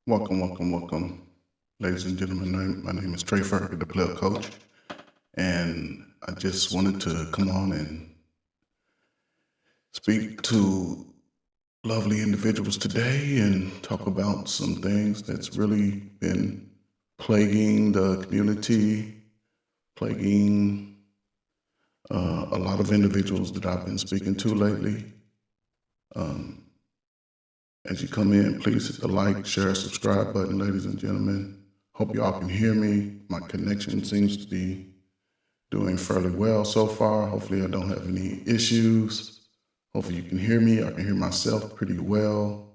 Welcome, ladies and gentlemen. My name is Trey Ferguson, the player coach, and I just wanted to come on and speak to lovely individuals today and talk about some things that's really been plaguing the community, plaguing a lot of individuals that I've been speaking to lately. Um, as you come in, please hit the like, share, subscribe button, ladies and gentlemen. Hope y'all can hear me. My connection seems to be doing fairly well so far. Hopefully I don't have any issues. Hopefully you can hear me. I can hear myself pretty well.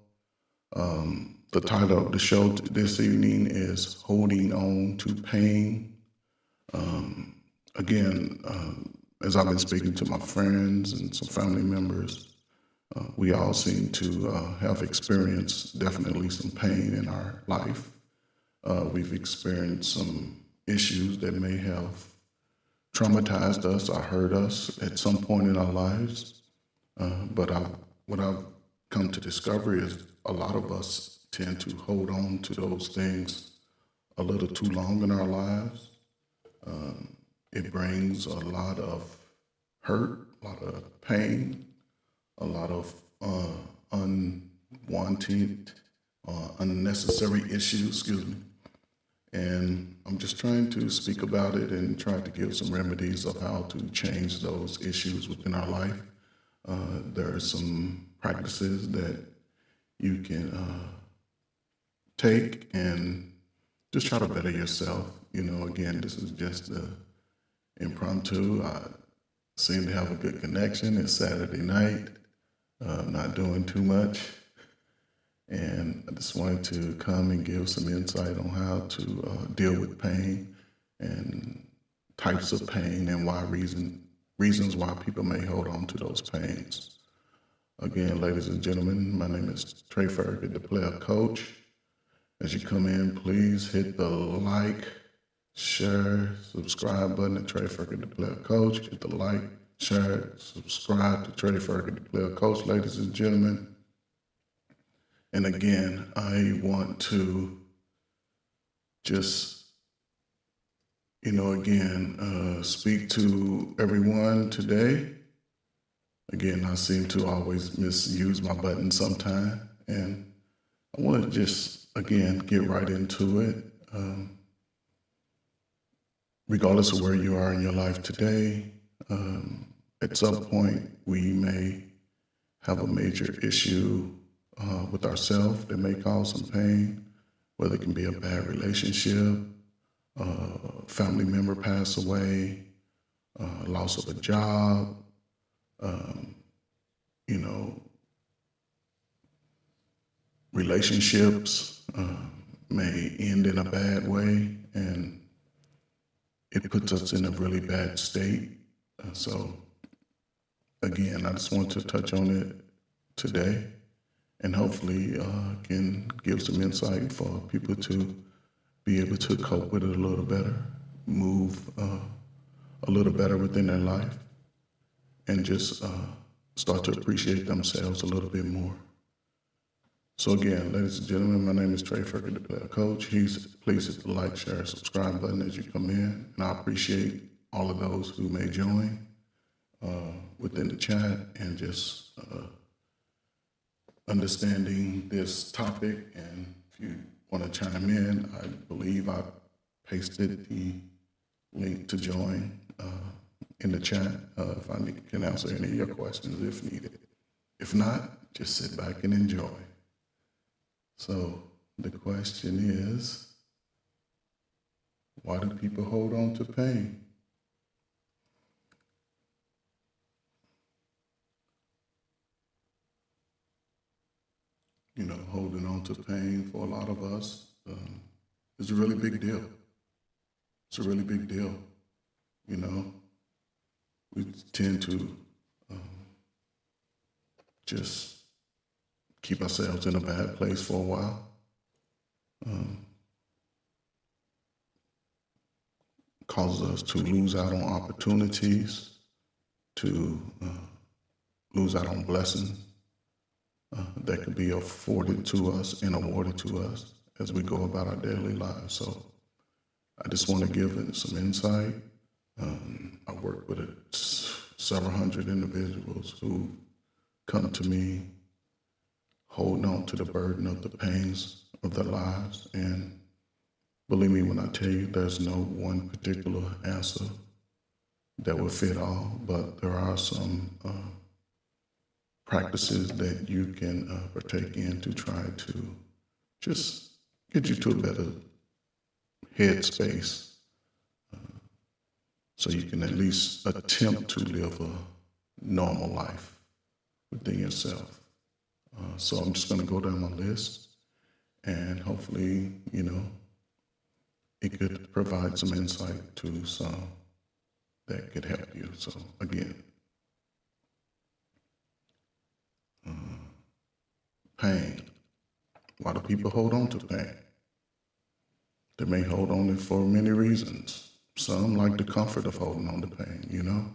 The title of the show this evening is Holding On to Pain. As I've been speaking to my friends and some family members, we all seem to have experienced definitely some pain in our life. We've experienced some issues that may have traumatized us or hurt us at some point in our lives. What I've come to discover is a lot of us tend to hold on to those things a little too long in our lives. It brings a lot of hurt, a lot of pain, a lot of unwanted, unnecessary issues, excuse me. And I'm just trying to speak about it and try to give some remedies of how to change those issues within our life. There are some practices that you can take and just try to better yourself. Again, this is just impromptu. I seem to have a good connection. It's Saturday night. I'm not doing too much. And I just wanted to come and give some insight on how to deal with pain and types of pain and reasons why people may hold on to those pains. Again, ladies and gentlemen, my name is Trey Ferguson, the player coach. As you come in, please hit the like, share, subscribe button at Trey Ferguson, the player coach. Hit the like, share, subscribe to Trey Ferguson, the player coach, ladies and gentlemen. And again, I want to just, speak to everyone today. Again, I seem to always misuse my button sometime. And I want to just, again, get right into it. Regardless of where you are in your life today, at some point we may have a major issue with ourselves that may cause some pain, whether it can be a bad relationship, family member pass away, loss of a job, relationships may end in a bad way, and it puts us in a really bad state. So again, I just want to touch on it today and hopefully can give some insight for people to be able to cope with it a little better, move a little better within their life, and just start to appreciate themselves a little bit more. So again, ladies and gentlemen, my name is Trey Ferguson, the player coach. Please hit the like, share, subscribe button as you come in, and I appreciate all of those who may join within the chat and just understanding this topic. And if you want to chime in, I believe I pasted the link to join in the chat if I can answer any of your questions if needed. If not, just sit back and enjoy. So the question is, why do people hold on to pain? Holding on to pain for a lot of us is a really big deal. It's a really big deal. We tend to just keep ourselves in a bad place for a while. Causes us to lose out on opportunities, to lose out on blessings that could be afforded to us and awarded to us as we go about our daily lives. So I just want to give it some insight. I work with several hundred individuals who come to me holding on to the burden of the pains of their lives. And believe me when I tell you, there's no one particular answer that will fit all, but there are some practices that you can partake in to try to just get you to a better headspace so you can at least attempt to live a normal life within yourself. So I'm just going to go down my list and hopefully, it could provide some insight to some that could help you. So again, pain. A lot of people hold on to pain. They may hold on it for many reasons. Some like the comfort of holding on to pain.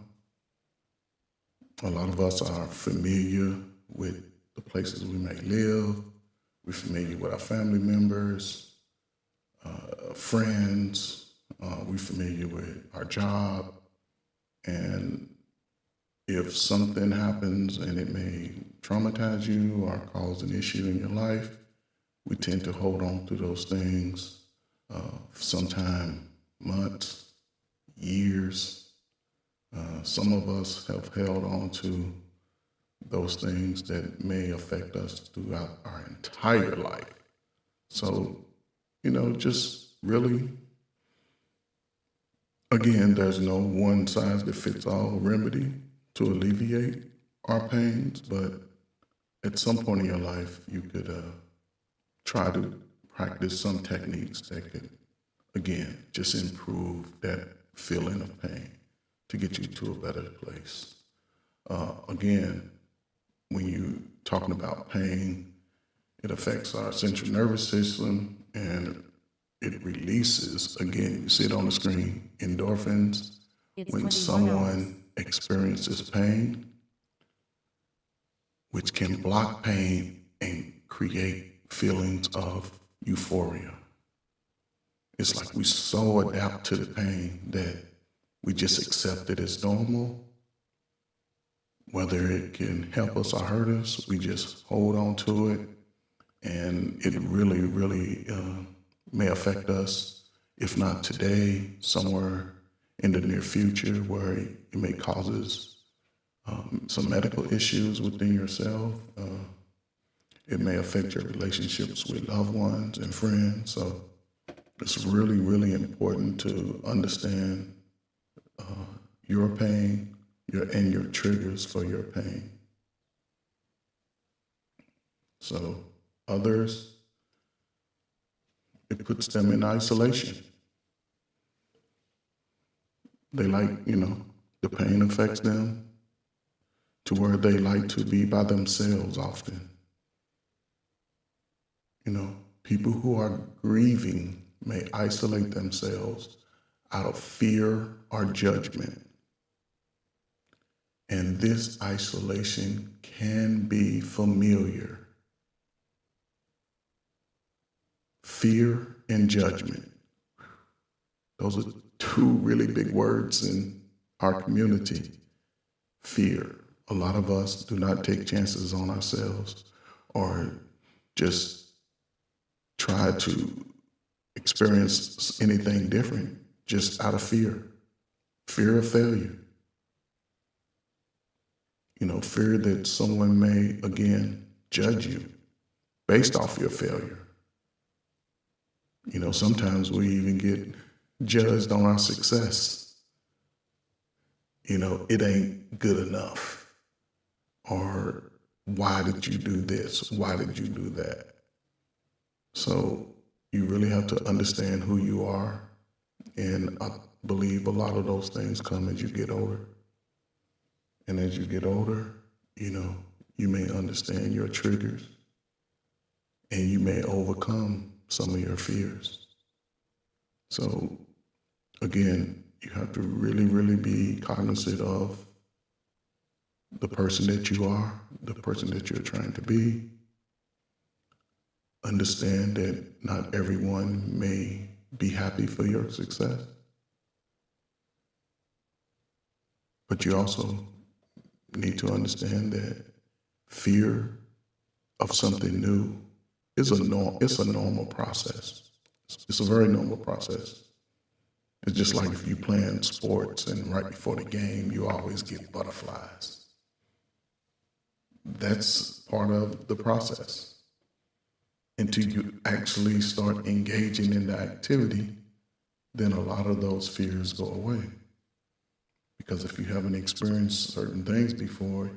A lot of us are familiar with the places we may live. We're familiar with our family members, friends. We're familiar with our job. And if something happens and it may traumatize you or cause an issue in your life, we tend to hold on to those things for sometime months, years. Some of us have held on to those things that may affect us throughout our entire life. So, just really, again, there's no one size that fits all remedy to alleviate our pains, but at some point in your life, you could try to practice some techniques that could, again, just improve that feeling of pain to get you to a better place. Again, when you're talking about pain, it affects our central nervous system and it releases, again, you see it on the screen, endorphins. It's When 21 hours. someone experiences pain, which can block pain and create feelings of euphoria. It's like we so adapt to the pain that we just accept it as normal. Whether it can help us or hurt us, we just hold on to it. And it really, really may affect us, if not today, somewhere in the near future where it may cause some medical issues within yourself. It may affect your relationships with loved ones and friends. So it's really, really important to understand your pain and your triggers for your pain. So others, it puts them in isolation. They like, the pain affects them to where they like to be by themselves often. People who are grieving may isolate themselves out of fear or judgment. And this isolation can be familiar. Fear and judgment. Those are two really big words in our community. Fear. A lot of us do not take chances on ourselves or just try to experience anything different just out of fear. Fear of failure. Fear that someone may, again, judge you based off your failure. Sometimes we even get judged on our success. It ain't good enough. Or why did you do this? Why did you do that? So you really have to understand who you are. And I believe a lot of those things come as you get older. And as you get older, you may understand your triggers and you may overcome some of your fears. So again, you have to really, really be cognizant of the person that you are, the person that you're trying to be, Understand that not everyone may be happy for your success, but you also need to understand that fear of something new is it's a normal process. It's a very normal process. It's just like if you playing sports and right before the game, you always get butterflies. That's part of the process. Until you actually start engaging in the activity, then a lot of those fears go away. Because if you haven't experienced certain things before,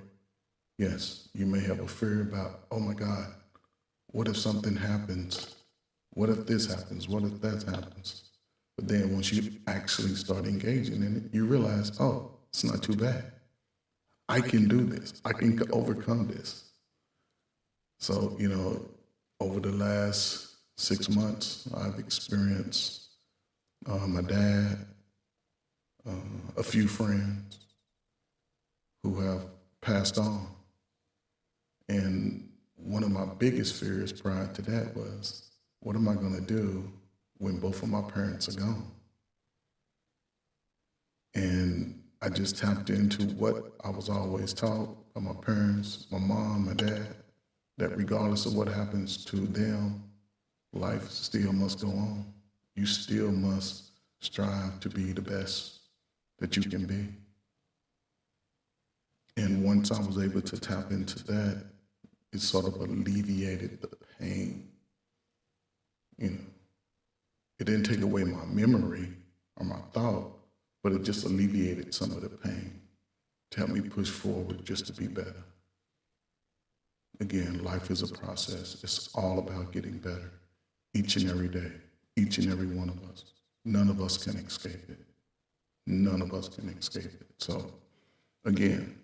yes, you may have a fear about, oh my God, what if something happens? What if this happens? What if that happens? But then once you actually start engaging in it, you realize, oh, it's not too bad. I can do this. I can overcome this. So, over the last 6 months, I've experienced my dad, a few friends who have passed on. And one of my biggest fears prior to that was, what am I going to do when both of my parents are gone? And I just tapped into what I was always taught by my parents, my mom, my dad, that regardless of what happens to them, life still must go on. You still must strive to be the best that you can be. And once I was able to tap into that, it sort of alleviated the pain. It didn't take away my memory or my thought, but it just alleviated some of the pain to help me push forward just to be better. Again, life is a process. It's all about getting better each and every day, each and every one of us. None of us can escape it. None of us can escape it. So, again,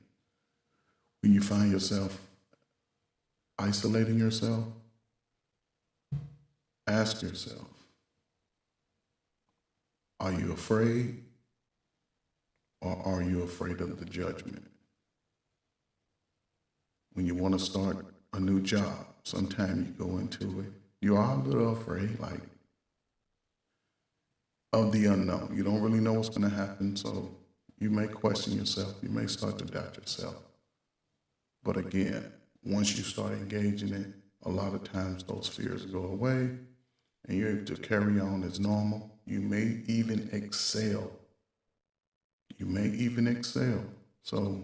when you find yourself isolating yourself, ask yourself, are you afraid or are you afraid of the judgment? When you want to start a new job, sometimes you go into it, you are a little afraid, like, of the unknown. You don't really know what's going to happen, so you may question yourself. You may start to doubt yourself. But again, once you start engaging it, a lot of times those fears go away and you're able to carry on as normal. You may even excel. You may even excel. So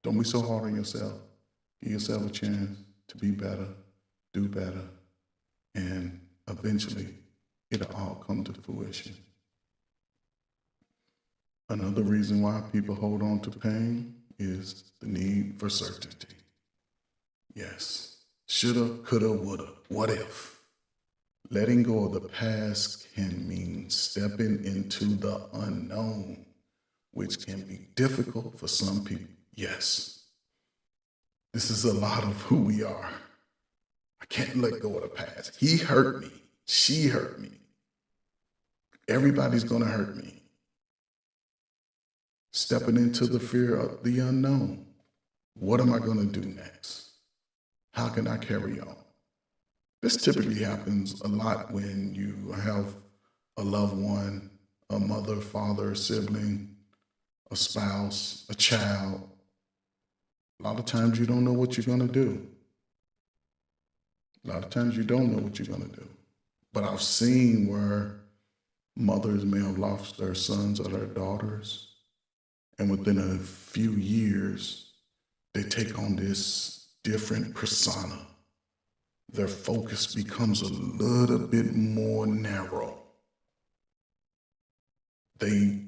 don't be so hard on yourself. Give yourself a chance to be better, do better, and eventually it'll all come to fruition. Another reason why people hold on to pain is the need for certainty. Yes, shoulda, coulda, woulda, what if? Letting go of the past can mean stepping into the unknown, which can be difficult for some people. Yes, this is a lot of who we are. I can't let go of the past. He hurt me. She hurt me. Everybody's going to hurt me. Stepping into the fear of the unknown. What am I going to do next? How can I carry on? This typically happens a lot when you have a loved one, a mother, father, sibling, a spouse, a child. A lot of times you don't know what you're going to do. A lot of times you don't know what you're going to do. But I've seen where mothers may have lost their sons or their daughters, and within a few years, they take on this different persona. Their focus becomes a little bit more narrow. They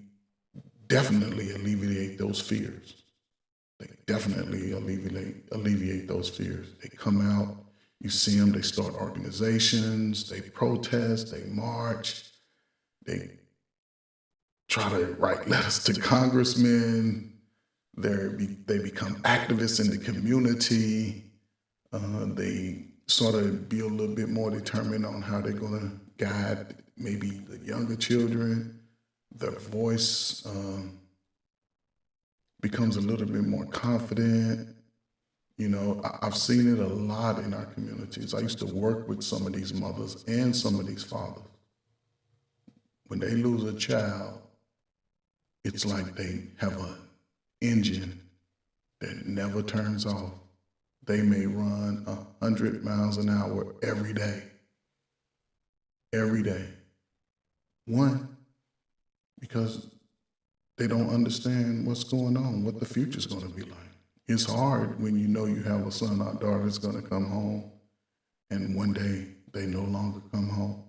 definitely alleviate those fears. They definitely alleviate those fears. They come out, you see them, they start organizations, they protest, they march, they try to write letters to congressmen. They become activists in the community. They sort of be a little bit more determined on how they're going to guide maybe the younger children. Their voice becomes a little bit more confident. You know, I've seen it a lot in our communities. I used to work with some of these mothers and some of these fathers. When they lose a child, it's like they have an engine that never turns off. They may run 100 miles an hour every day. Every day. One, because they don't understand what's going on, what the future's going to be like. It's hard when you know you have a son or daughter that's going to come home, and one day they no longer come home,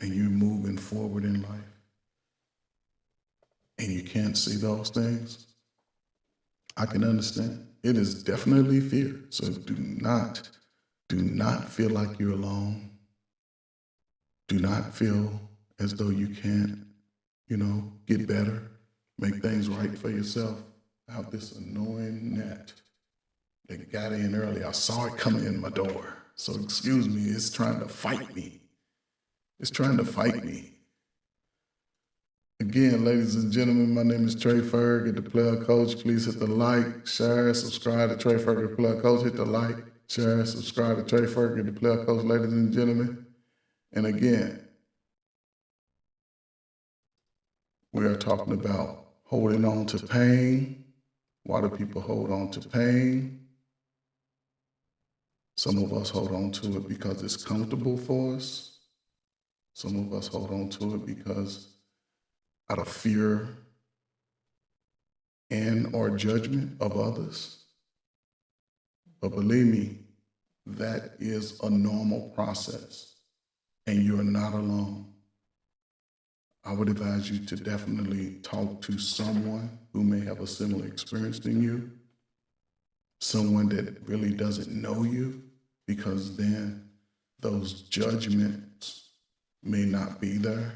and you're moving forward in life, and you can't see those things. I can understand. It is definitely fear. So do not feel like you're alone. Do not feel as though you can't, get better, make things right for yourself. I have this annoying gnat that got in early. I saw it coming in my door. So excuse me, it's trying to fight me. It's trying to fight me. Again, ladies and gentlemen, my name is Trey Ferg at The Player Coach. Please hit the like, share, subscribe to Trey Ferg at The Player Coach. Hit the like, share, subscribe to Trey Ferg at The Player Coach, ladies and gentlemen. And again, we are talking about holding on to pain. Why do people hold on to pain? Some of us hold on to it because it's comfortable for us. Some of us hold on to it because out of fear and or judgment of others. But believe me, that is a normal process, and you're not alone. I would advise you to definitely talk to someone who may have a similar experience than you, someone that really doesn't know you, because then those judgments may not be there.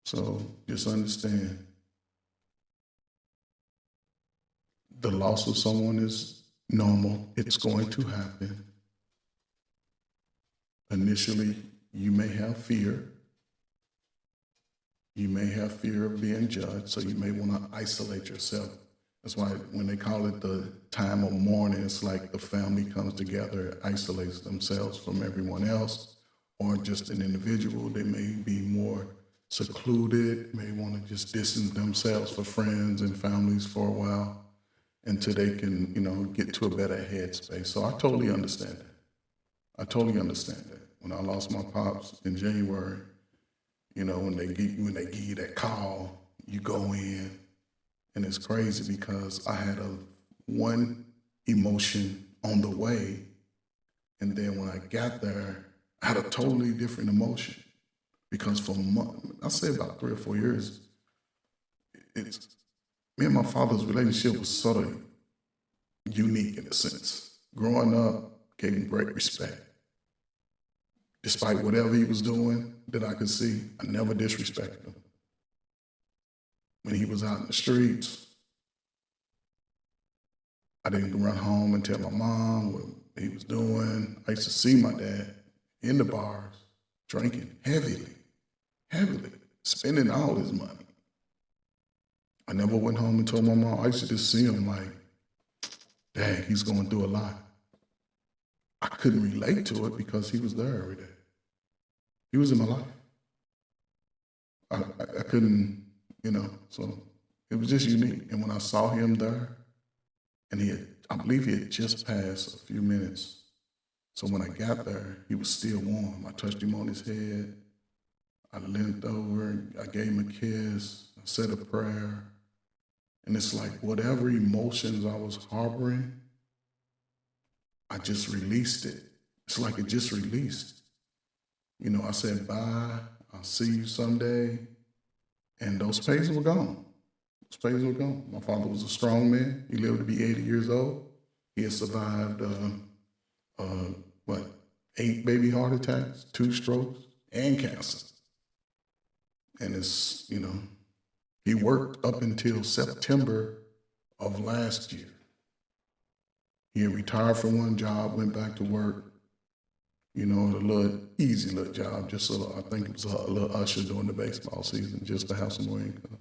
So just understand, the loss of someone is normal. It's going to happen. Initially, you may have fear. You may have fear of being judged, so you may want to isolate yourself. That's why when they call it the time of mourning, it's like the family comes together, isolates themselves from everyone else, or just an individual. They may be more secluded, may want to just distance themselves for friends and families for a while until they can, get to a better headspace. So I totally understand that. I totally understand that. When I lost my pops in January, when they give you that call, you go in, and it's crazy because I had one emotion on the way, and then when I got there, I had a totally different emotion because for I say about 3 or 4 years, it's me and my father's relationship was sort of unique in a sense. Growing up, gave him great respect. Despite whatever he was doing that I could see, I never disrespected him. When he was out in the streets, I didn't run home and tell my mom what he was doing. I used to see my dad in the bars, drinking heavily, spending all his money. I never went home and told my mom. I used to just see him like, dang, he's going through a lot. I couldn't relate to it because he was there every day. He was in my life. I couldn't, so it was just unique. And when I saw him there, and I believe he had just passed a few minutes. So when I got there, he was still warm. I touched him on his head. I leaned over, I gave him a kiss, I said a prayer. And it's like whatever emotions I was harboring, I just released it. It's like it just released. I said, bye, I'll see you someday. And those pains were gone. Those pains were gone. My father was a strong man. He lived to be 80 years old. He had survived, 8 baby heart attacks, 2 strokes, and cancer. And he worked up until September of last year. He had retired from one job, went back to work, a little easy little job, just I think it was a little usher during the baseball season, just to have some more income.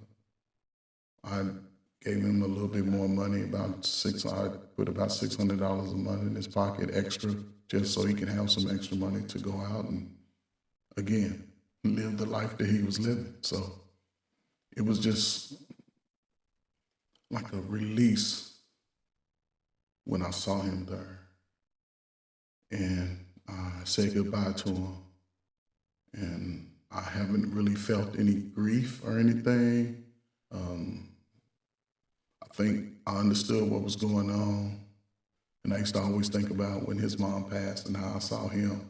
I gave him a little bit more money, I put about $600 a month in his pocket extra, just so he can have some extra money to go out and, again, live the life that he was living. So it was just like a release when I saw him there. And I said goodbye to him. And I haven't really felt any grief or anything. Um, I think I understood what was going on. And I used to always think about when his mom passed and how I saw him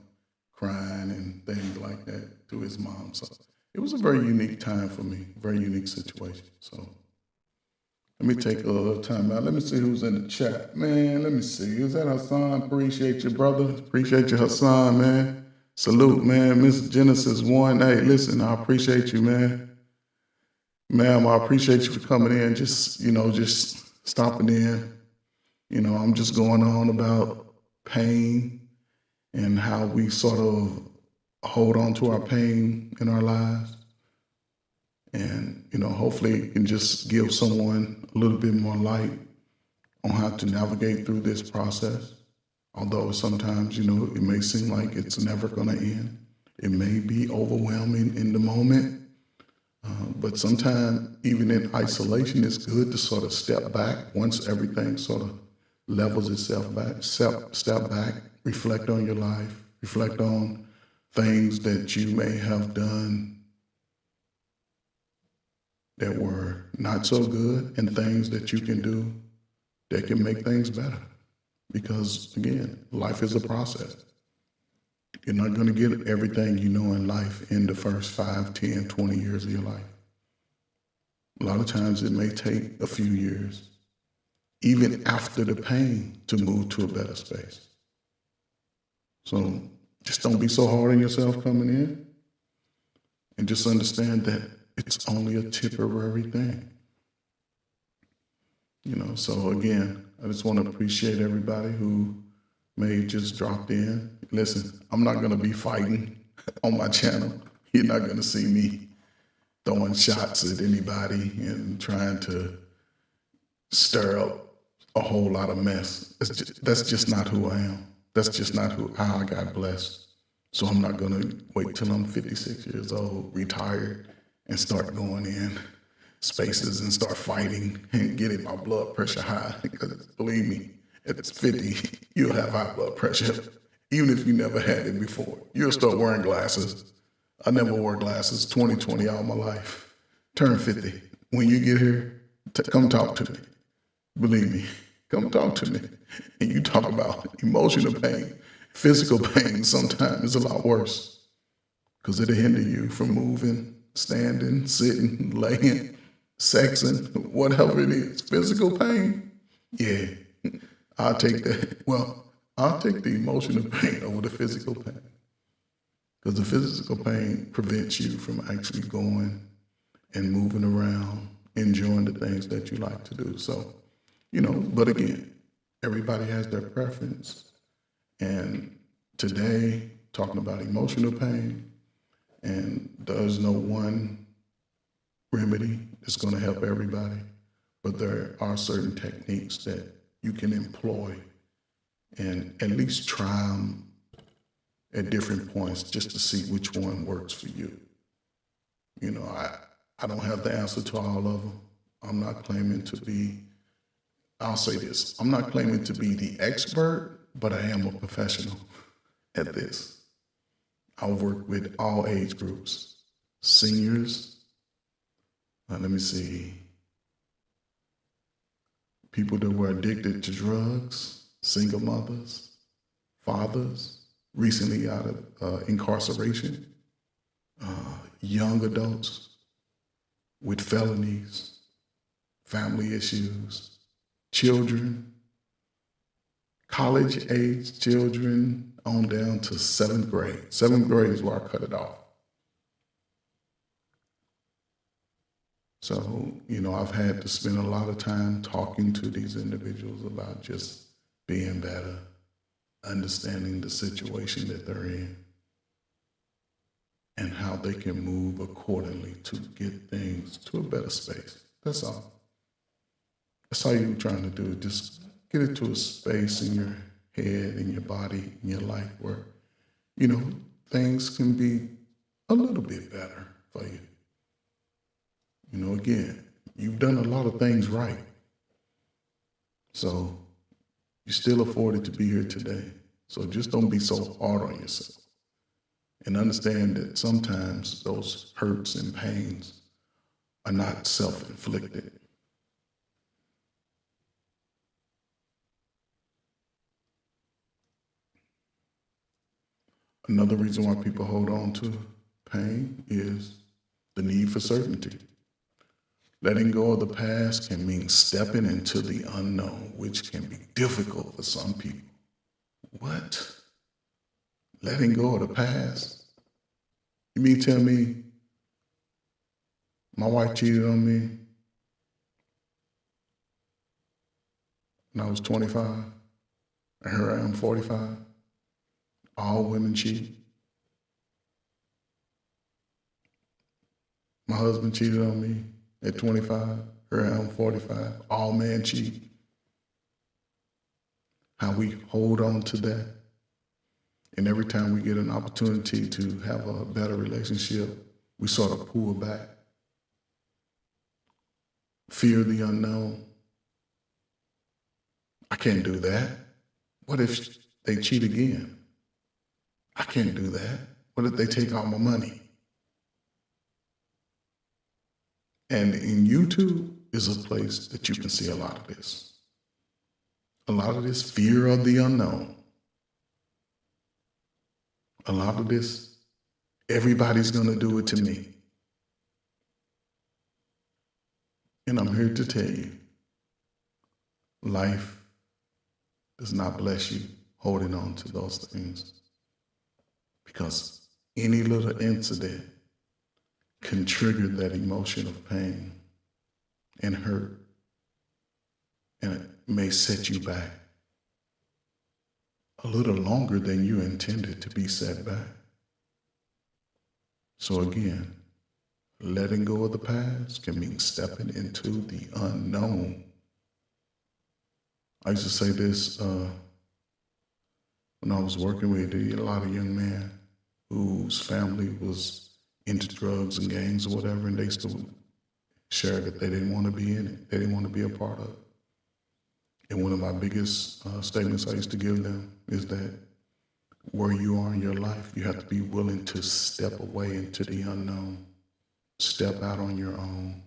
crying and things like that to his mom. So it was a very unique time for me, very unique situation. So let me take a little time out. Let me see who's in the chat. Man, let me see. Is that Hassan? Appreciate you, brother. Appreciate you, Hassan, man. Salute, man. Miss Genesis 1. Hey, listen, I appreciate you, man. Ma'am, I appreciate you for coming in, just stopping in. I'm just going on about pain and how we sort of hold on to our pain in our lives. And, hopefully it can just give someone a little bit more light on how to navigate through this process. Although sometimes, it may seem like it's never going to end. It may be overwhelming in the moment. But sometimes, even in isolation, it's good to sort of step back once everything sort of levels itself back, step back, reflect on your life, reflect on things that you may have done that were not so good and things that you can do that can make things better. Because again, life is a process. You're not going to get everything you know in life in the first 5, 10, 20 years of your life. A lot of times it may take a few years, even after the pain, to move to a better space. So just don't be so hard on yourself coming in, and just understand that it's only a temporary thing. So again, I just want to appreciate everybody who may have just dropped in. Listen, I'm not going to be fighting on my channel. You're not going to see me throwing shots at anybody and trying to stir up a whole lot of mess. That's just not who I am. That's just not how I got blessed. So I'm not going to wait till I'm 56 years old, retired, and start going in spaces and start fighting and getting my blood pressure high. Because believe me, at 50, you'll have high blood pressure. Even if you never had it before, you'll start wearing glasses. I never wore glasses, 20/20 all my life. Turn 50. When you get here, come talk to me. Believe me, come talk to me. And you talk about emotional pain, physical pain sometimes is a lot worse because it'll hinder you from moving, standing, sitting, laying, sexing, whatever it is. Physical pain, yeah, I'll take that. Well, I'll take the emotional pain over the physical pain. Because the physical pain prevents you from actually going and moving around, enjoying the things that you like to do. So, but again, everybody has their preference. And today, talking about emotional pain, and there's no one remedy that's going to help everybody, but there are certain techniques that you can employ and at least try them at different points just to see which one works for you. I don't have the answer to all of them. I'm not claiming to be, I'll say this, I'm not claiming to be the expert, but I am a professional at this. I work with all age groups, seniors, let me see, people that were addicted to drugs, single mothers, fathers, recently out of incarceration, young adults with felonies, family issues, children, college-age children on down to 7th grade. 7th grade is where I cut it off. So, I've had to spend a lot of time talking to these individuals about just being better, understanding the situation that they're in, and how they can move accordingly to get things to a better space. That's all. That's all you're trying to do. Just get it to a space in your head, in your body, in your life where, you know, things can be a little bit better for you. You know, again, you've done a lot of things right. So you're still afforded to be here today. So just don't be so hard on yourself. And understand that sometimes those hurts and pains are not self-inflicted. Another reason why people hold on to pain is the need for certainty. Letting go of the past can mean stepping into the unknown, which can be difficult for some people. What? Letting go of the past? You mean tell me my wife cheated on me when I was 25, and here I am 45? All women cheat. My husband cheated on me at 25, here I am 45. All men cheat. How we hold on to that. And every time we get an opportunity to have a better relationship, we sort of pull back. Fear the unknown. I can't do that. What if they cheat again? I can't do that. What if they take all my money? And in YouTube is a place that you can see a lot of this. A lot of this fear of the unknown. A lot of this, everybody's going to do it to me. And I'm here to tell you, life does not bless you holding on to those things. Because any little incident can trigger that emotion of pain and hurt. And it may set you back a little longer than you intended to be set back. So again, letting go of the past can mean stepping into the unknown. I used to say this when I was working with a lot of young men whose family was into drugs and gangs or whatever, and they still shared that they didn't want to be in it. They didn't want to be a part of it. And one of my biggest statements I used to give them is that where you are in your life, you have to be willing to step away into the unknown, step out on your own,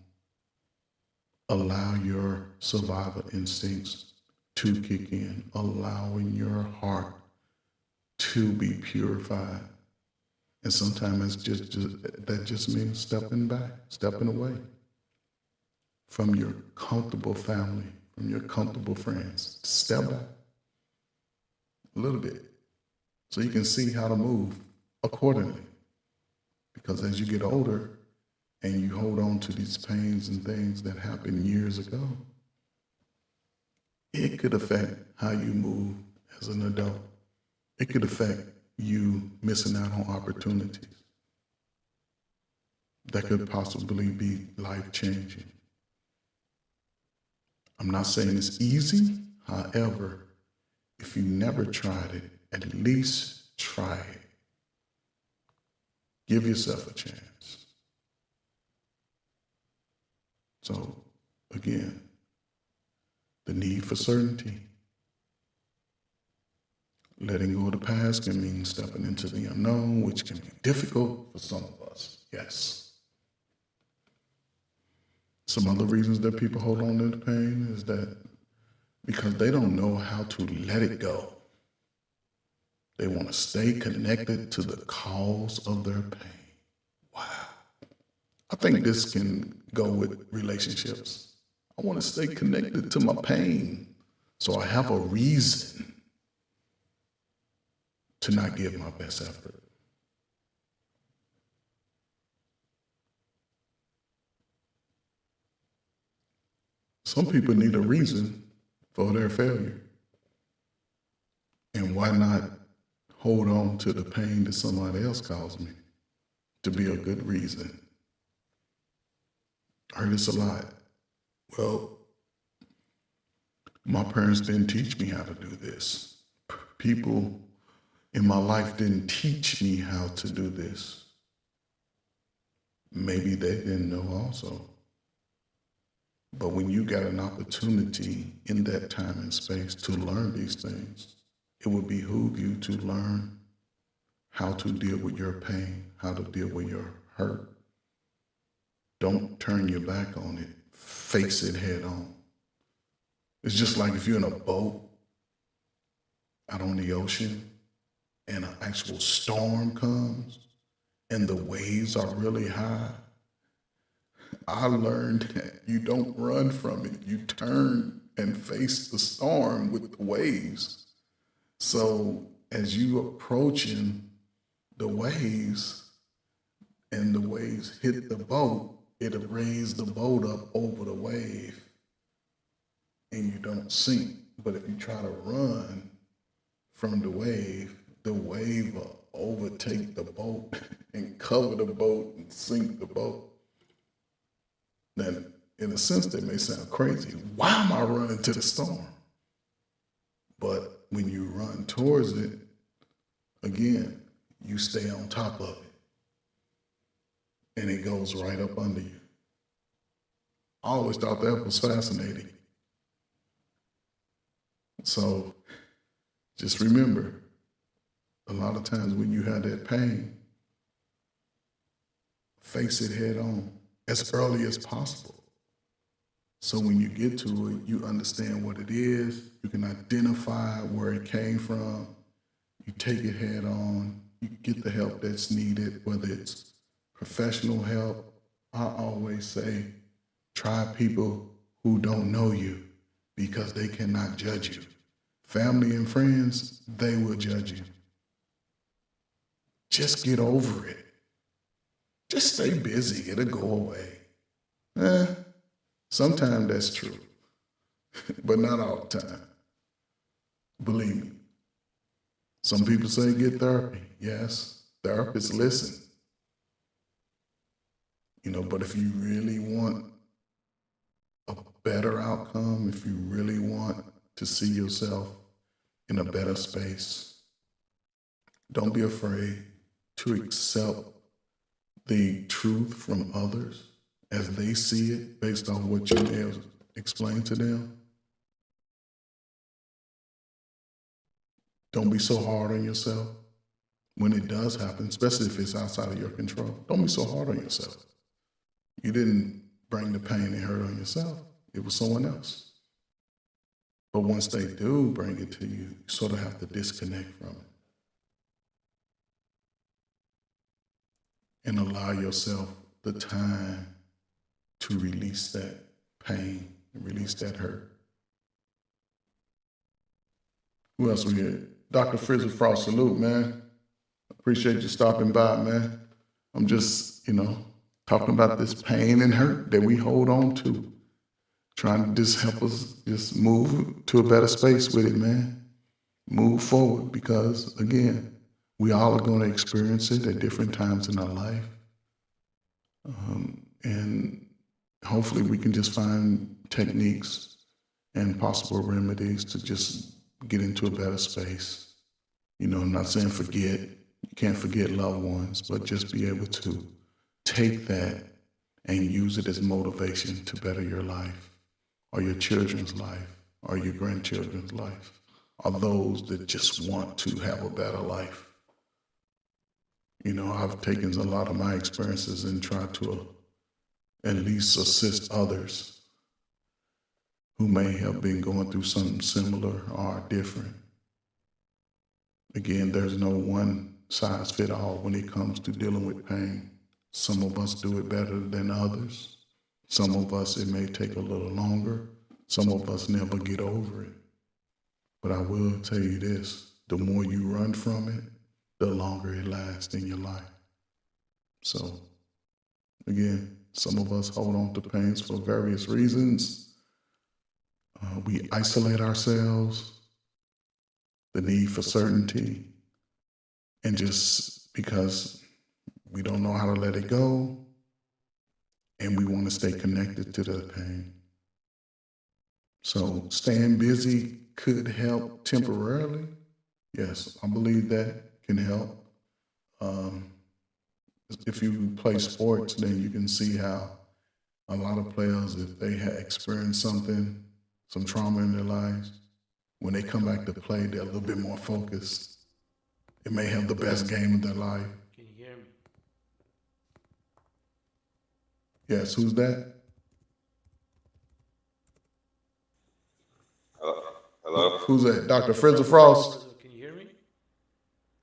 allow your survival instincts to kick in, allowing your heart to be purified. And sometimes that just means stepping back, stepping away from your comfortable family, from your comfortable friends. Step back a little bit so you can see how to move accordingly. Because as you get older and you hold on to these pains and things that happened years ago, it could affect how you move as an adult. It could affect you missing out on opportunities that could possibly be life-changing. I'm not saying it's easy. However, if you never tried it, at least try it. Give yourself a chance. So, again, the need for certainty. Letting go of the past can mean stepping into the unknown, which can be difficult for some of us. Yes. Some other reasons that people hold on to the pain is that because they don't know how to let it go. They want to stay connected to the cause of their pain. Wow. I think this can go with relationships. I want to stay connected to my pain, so I have a reason to not give my best effort. Some people need a reason for their failure. And why not hold on to the pain that somebody else caused me to be a good reason? I heard this a lot. Well, My parents didn't teach me how to do this. People in my life didn't teach me how to do this. Maybe they didn't know also. But when you got an opportunity in that time and space to learn these things, it would behoove you to learn how to deal with your pain, how to deal with your hurt. Don't turn your back on it. Face it head on. It's just like if you're in a boat out on the ocean and an actual storm comes and the waves are really high. I learned that you don't run from it. You turn and face the storm with the waves. So as you approaching the waves and the waves hit the boat, it'll raise the boat up over the wave and you don't sink. But if you try to run from the wave will overtake the boat and cover the boat and sink the boat. Then, in a sense, that may sound crazy. Why am I running to the storm? But when you run towards it, again, you stay on top of it. And it goes right up under you. I always thought that was fascinating. So just remember, a lot of times when you have that pain, face it head on as early as possible. So when you get to it, you understand what it is, you can identify where it came from, you take it head on, you get the help that's needed, whether it's professional help. I always say, try people who don't know you because they cannot judge you. Family and friends, they will judge you. Just get over it. Just stay busy, it'll go away. Sometimes that's true, but not all the time. Believe me. Some people say get therapy. Yes, therapists listen. But if you really want a better outcome, if you really want to see yourself in a better space, don't be afraid to accept the truth from others as they see it based on what you may have explained to them. Don't be so hard on yourself when it does happen, especially if it's outside of your control. Don't be so hard on yourself. You didn't bring the pain and hurt on yourself. It was someone else. But once they do bring it to you, you sort of have to disconnect from it and allow yourself the time to release that pain and release that hurt. Who else we here? Dr. Frizzle Frost, salute, man. Appreciate you stopping by, man. I'm just, talking about this pain and hurt that we hold on to. Trying to just help us just move to a better space with it, man. Move forward because, again, we all are going to experience it at different times in our life. And hopefully we can just find techniques and possible remedies to just get into a better space. I'm not saying forget. You can't forget loved ones, but just be able to take that and use it as motivation to better your life or your children's life or your grandchildren's life or those that just want to have a better life. I've taken a lot of my experiences and tried to at least assist others who may have been going through something similar or different. Again, there's no one size fit all when it comes to dealing with pain. Some of us do it better than others. Some of us, it may take a little longer. Some of us never get over it. But I will tell you this, the more you run from it, the longer it lasts in your life. So, again, some of us hold on to pains for various reasons. We isolate ourselves, the need for certainty, and just because we don't know how to let it go, and we want to stay connected to the pain. So staying busy could help temporarily. Yes, I believe that can help. Um, if you play sports, then you can see how a lot of players, if they had experienced something, some trauma in their lives, when they come back to play, they're a little bit more focused. It may have the best game of their life. Can you hear me? Yes, who's that? Hello? Who's that? Dr. Frizzer Frost? Can you hear me?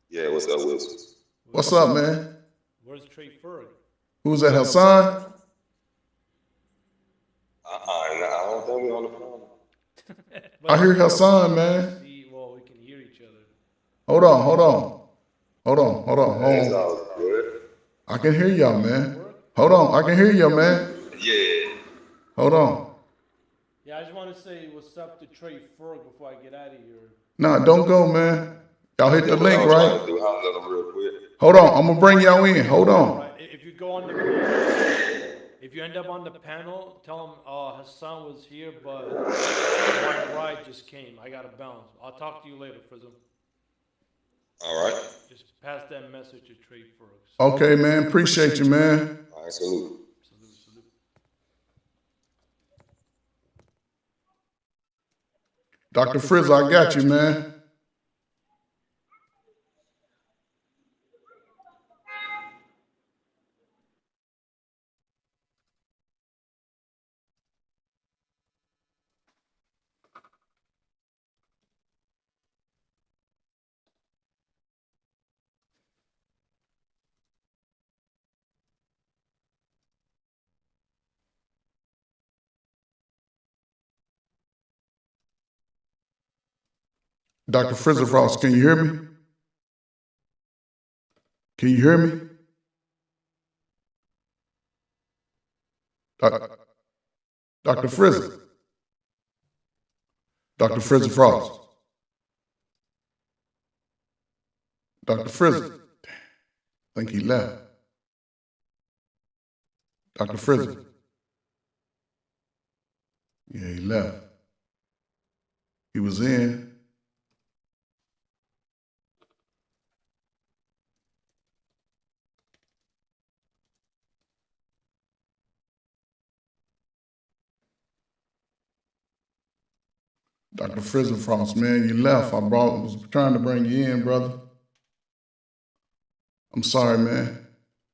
Yeah, what's up, Wilson? What's up, man? Where's Trey Ferg? Who's that, Hassan? I don't think we're on the phone. I hear Hassan, man. See, well, we can hear each other. Hold on. It's all good. I can hear y'all, man. Hold on, I can hear y'all, man. Yeah. Hold on. Yeah, I just want to say what's up to Trey Ferg before I get out of here. Nah, don't go, man. Y'all hit the link, I was trying right? to do house them real quick. Hold on, I'm gonna bring y'all in. Hold on. Right, if you go on the, if you end up on the panel, tell him Hassan was here, but my ride just came. I gotta bounce. I'll talk to you later, Frizzle. All right. Just pass that message to Trey Ferg. Okay, man. Appreciate you, man. All right, salute. Salute. Dr. Frizz, I got you, man. Dr. Frizzer Frost, can you hear me? Can you hear me? Dr. Frizzer. Dr. Frizzer Frost. Dr. Frizzer. I think he left. Dr. Frizzer. Yeah, he left. He was in. Dr. Frizzer Frost, man, you left. Was trying to bring you in, brother. I'm sorry, man.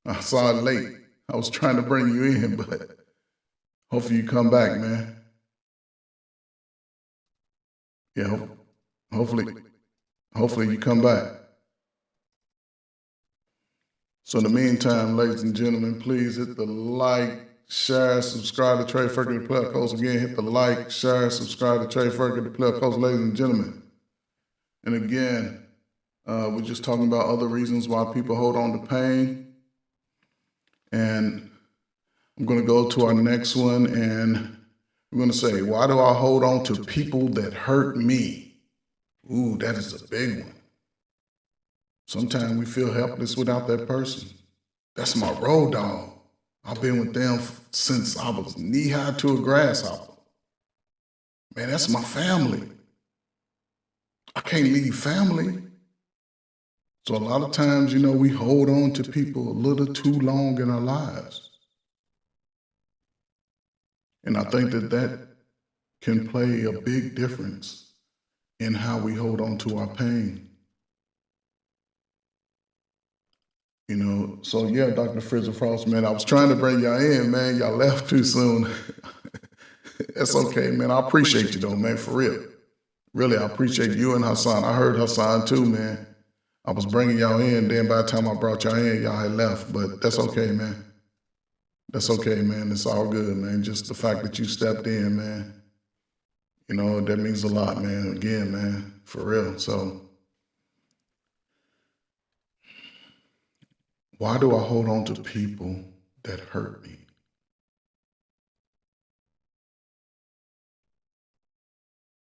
I saw it late. I was trying to bring you in, but hopefully you come back, man. Yeah, hopefully you come back. So in the meantime, ladies and gentlemen, please hit the like, share, subscribe to Trey Ferguson, the Player Coach. Again, hit the like, share, subscribe to Trey Ferguson, the Player Coach, ladies and gentlemen. And again, we're just talking about other reasons why people hold on to pain. And I'm going to go to our next one, and we're going to say, why do I hold on to people that hurt me? Ooh, that is a big one. Sometimes we feel helpless without that person. That's my road dog. I've been with them since I was knee-high to a grasshopper. Man, that's my family. I can't leave family. So a lot of times, we hold on to people a little too long in our lives. And I think that can play a big difference in how we hold on to our pain. So yeah, Dr. Frizzer Frost, man, I was trying to bring y'all in, man. Y'all left too soon. That's okay, man. I appreciate you though, man, for real. Really, I appreciate you and Hassan. I heard Hassan too, man. I was bringing y'all in, then by the time I brought y'all in, y'all had left, but that's okay, man. That's okay, man. It's all good, man. Just the fact that you stepped in, man. That means a lot, man. Again, man, for real. So why do I hold on to people that hurt me?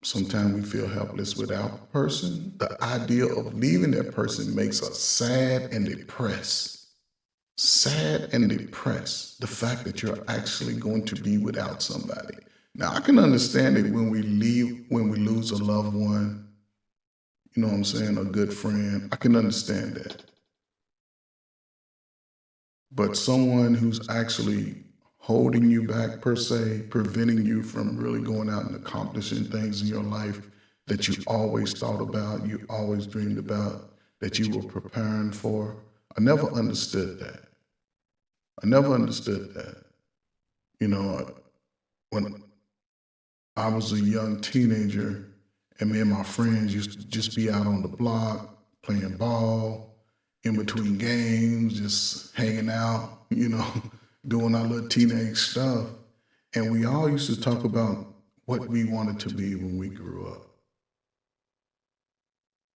Sometimes we feel helpless without a person. The idea of leaving that person makes us sad and depressed. Sad and depressed. The fact that you're actually going to be without somebody. Now I can understand it when we lose a loved one, you know what I'm saying, a good friend. I can understand that. But someone who's actually holding you back per se, preventing you from really going out and accomplishing things in your life that you always thought about, you always dreamed about, that you were preparing for. I never understood that. I never understood that. You know, when I was a young teenager and me and my friends used to just be out on the block playing ball, in between games, just hanging out, doing our little teenage stuff. And we all used to talk about what we wanted to be when we grew up.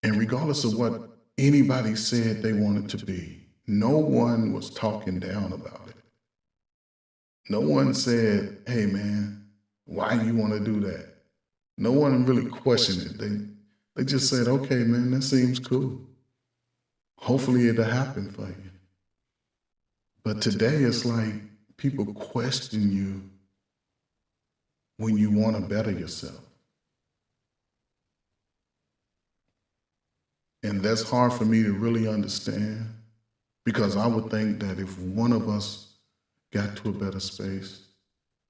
And regardless of what anybody said they wanted to be, no one was talking down about it. No one said, hey man, why do you want to do that? No one really questioned it. They just said, okay, man, that seems cool. Hopefully it'll happen for you. But today it's like people question you when you want to better yourself. And that's hard for me to really understand, because I would think that if one of us got to a better space,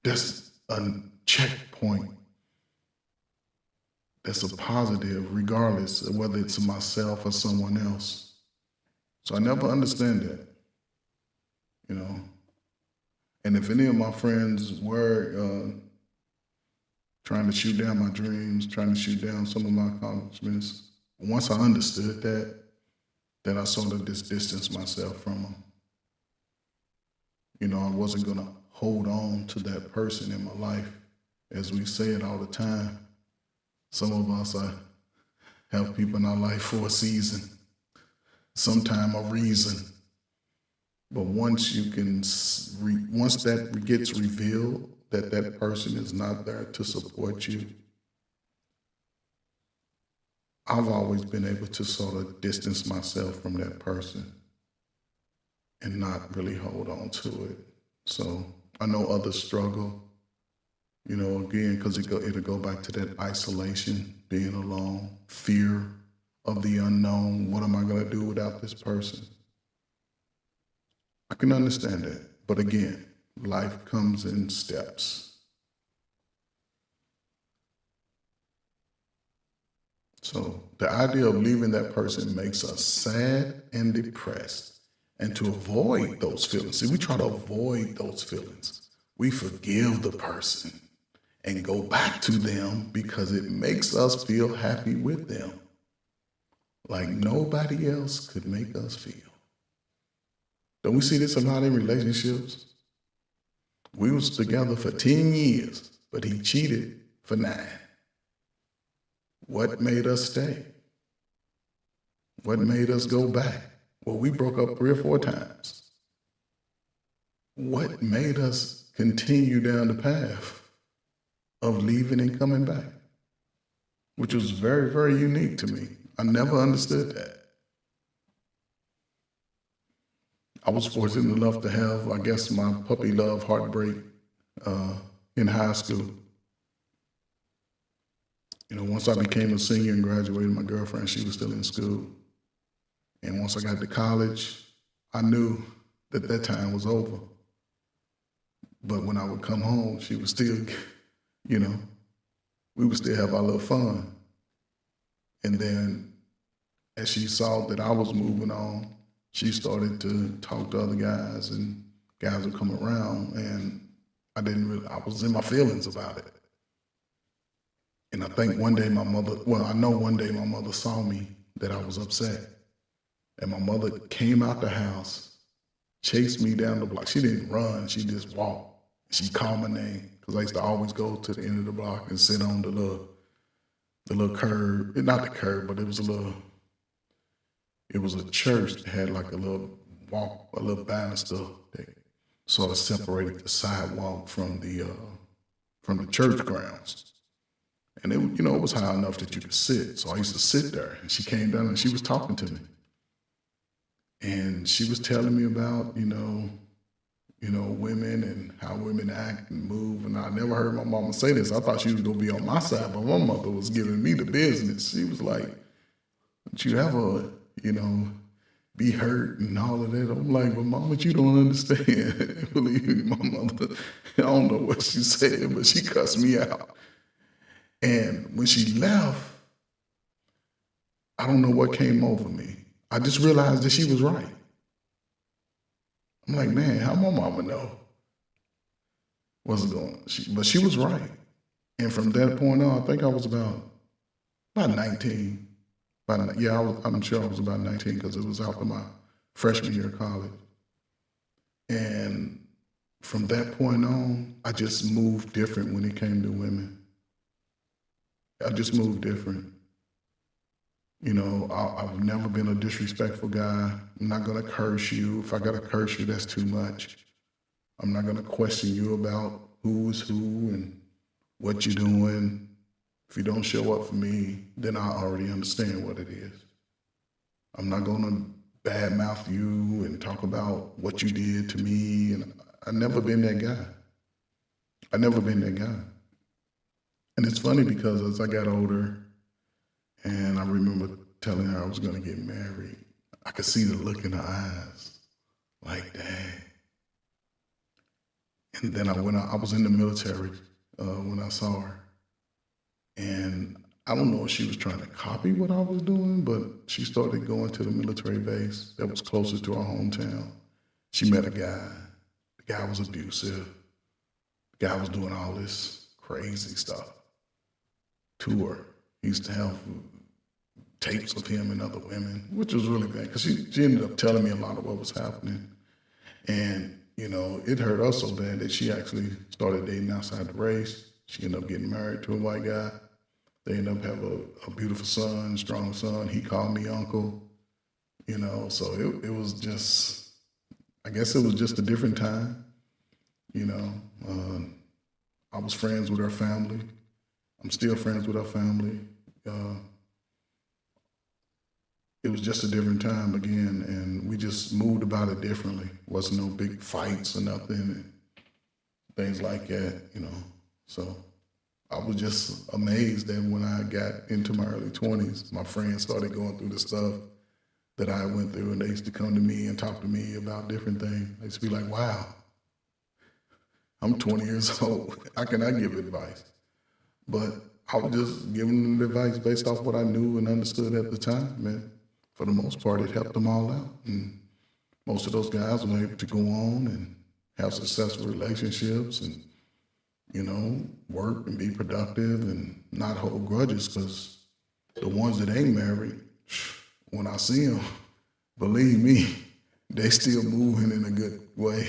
that's a checkpoint. That's a positive, regardless of whether it's myself or someone else. So I never understand that, And if any of my friends were trying to shoot down my dreams, trying to shoot down some of my accomplishments, once I understood that, then I sort of just distanced myself from them. I wasn't going to hold on to that person in my life. As we say it all the time, some of us have people in our life for a season, sometime a reason. But once that gets revealed, that person is not there to support you, I've always been able to sort of distance myself from that person and not really hold on to it. So I know others struggle, again, because it'll go back to that isolation, being alone, fear of the unknown. What am I going to do without this person? I can understand that. But again, life comes in steps. So the idea of leaving that person makes us sad and depressed. And to avoid those feelings, we try to avoid those feelings. We forgive the person and go back to them because it makes us feel happy with them, like nobody else could make us feel. Don't we see this a lot in relationships? We was together for 10 years, but he cheated for 9. What made us stay? What made us go back? Well, we broke up 3 or 4 times. What made us continue down the path of leaving and coming back? Which was very, very unique to me. I never understood that. I was fortunate enough to have, I guess, my puppy love heartbreak in high school. Once I became a senior and graduated, my girlfriend, she was still in school. And once I got to college, I knew that time was over. But when I would come home, she was still, we would still have our little fun. And then as she saw that I was moving on, she started to talk to other guys, and guys would come around, and I was in my feelings about it. And I think one day one day my mother saw me that I was upset. And my mother came out the house, chased me down the block. She didn't run, she just walked. She called my name, because I used to always go to the end of the block and sit on the little curb. Not the curb, but it was a church that had like a little banister that sort of separated the sidewalk from the church grounds. And it was high enough that you could sit. So I used to sit there, and she came down and she was talking to me. And she was telling me about, you know, women and how women act and move. And I never heard my mama say this. I thought she was gonna be on my side, but my mother was giving me the business. She was like, "Don't you ever, you know, be hurt and all of that?" I'm like, "But mama, you don't understand." Believe me, my mother, I don't know what she said, but she cussed me out. And when she left, I don't know what came over me. I just realized that she was right. I'm like, man, how my mama know what's going on? But she was right. And from that point on, I think I was about 19. I'm sure I was about 19 because it was after my freshman year of college. And from that point on, I just moved different when it came to women. I just moved different. You know, I've never been a disrespectful guy. I'm not gonna curse you. If I gotta curse you, that's too much. I'm not gonna question you about who is who and what you're doing. If you don't show up for me, then I already understand what it is. I'm not gonna badmouth you and talk about what you did to me. And I've never been that guy. I've never been that guy. And it's funny because as I got older, and I remember telling her I was gonna get married, I could see the look in her eyes, like, dang. And then I was in the military when I saw her. And I don't know if she was trying to copy what I was doing, but she started going to the military base that was closer to our hometown. She met a guy. The guy was abusive. The guy was doing all this crazy stuff to her. He used to have tapes of him and other women, which was really bad because she ended up telling me a lot of what was happening. And, you know, it hurt us so bad that she actually started dating outside the race. She ended up getting married to a white guy. They ended up having a beautiful son, strong son. He called me uncle, you know, so it was just, I guess it was just a different time, you know. I was friends with her family. I'm still friends with her family. It was just a different time again, and we just moved about it differently. Wasn't no big fights or nothing, and things like that, you know. So I was just amazed that when I got into my early 20s, my friends started going through the stuff that I went through, and they used to come to me and talk to me about different things. They used to be like, wow, I'm 20 years old. How can I give advice? But I was just giving them advice based off what I knew and understood at the time, man. For the most part, it helped them all out. And most of those guys were able to go on and have successful relationships and, you know, work and be productive and not hold grudges, because the ones that ain't married, when I see them, believe me, they still moving in a good way.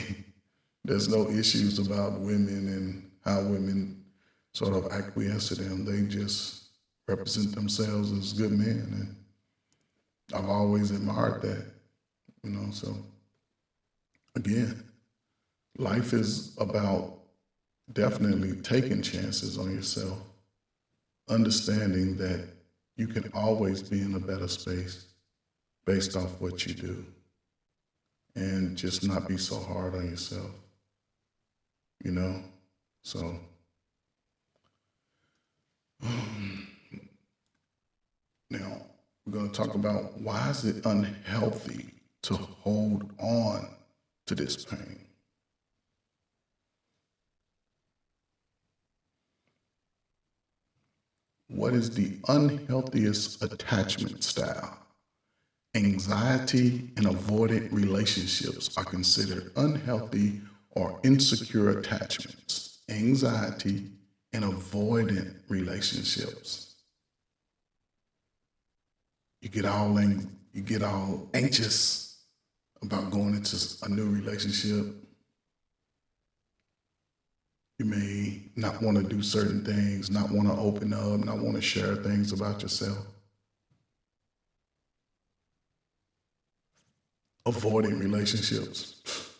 There's no issues about women and how women sort of acquiesce to them. They just represent themselves as good men. And I've always admired that, you know. So again, life is about definitely taking chances on yourself, understanding that you can always be in a better space based off what you do, and just not be so hard on yourself, you know. So now we're going to talk about, why is it unhealthy to hold on to this pain? What is the unhealthiest attachment style? Anxiety and avoidant relationships are considered unhealthy or insecure attachments. Anxiety and avoidant relationships. You get all anxious about going into a new relationship. You may not want to do certain things, not want to open up, not want to share things about yourself. Avoiding relationships.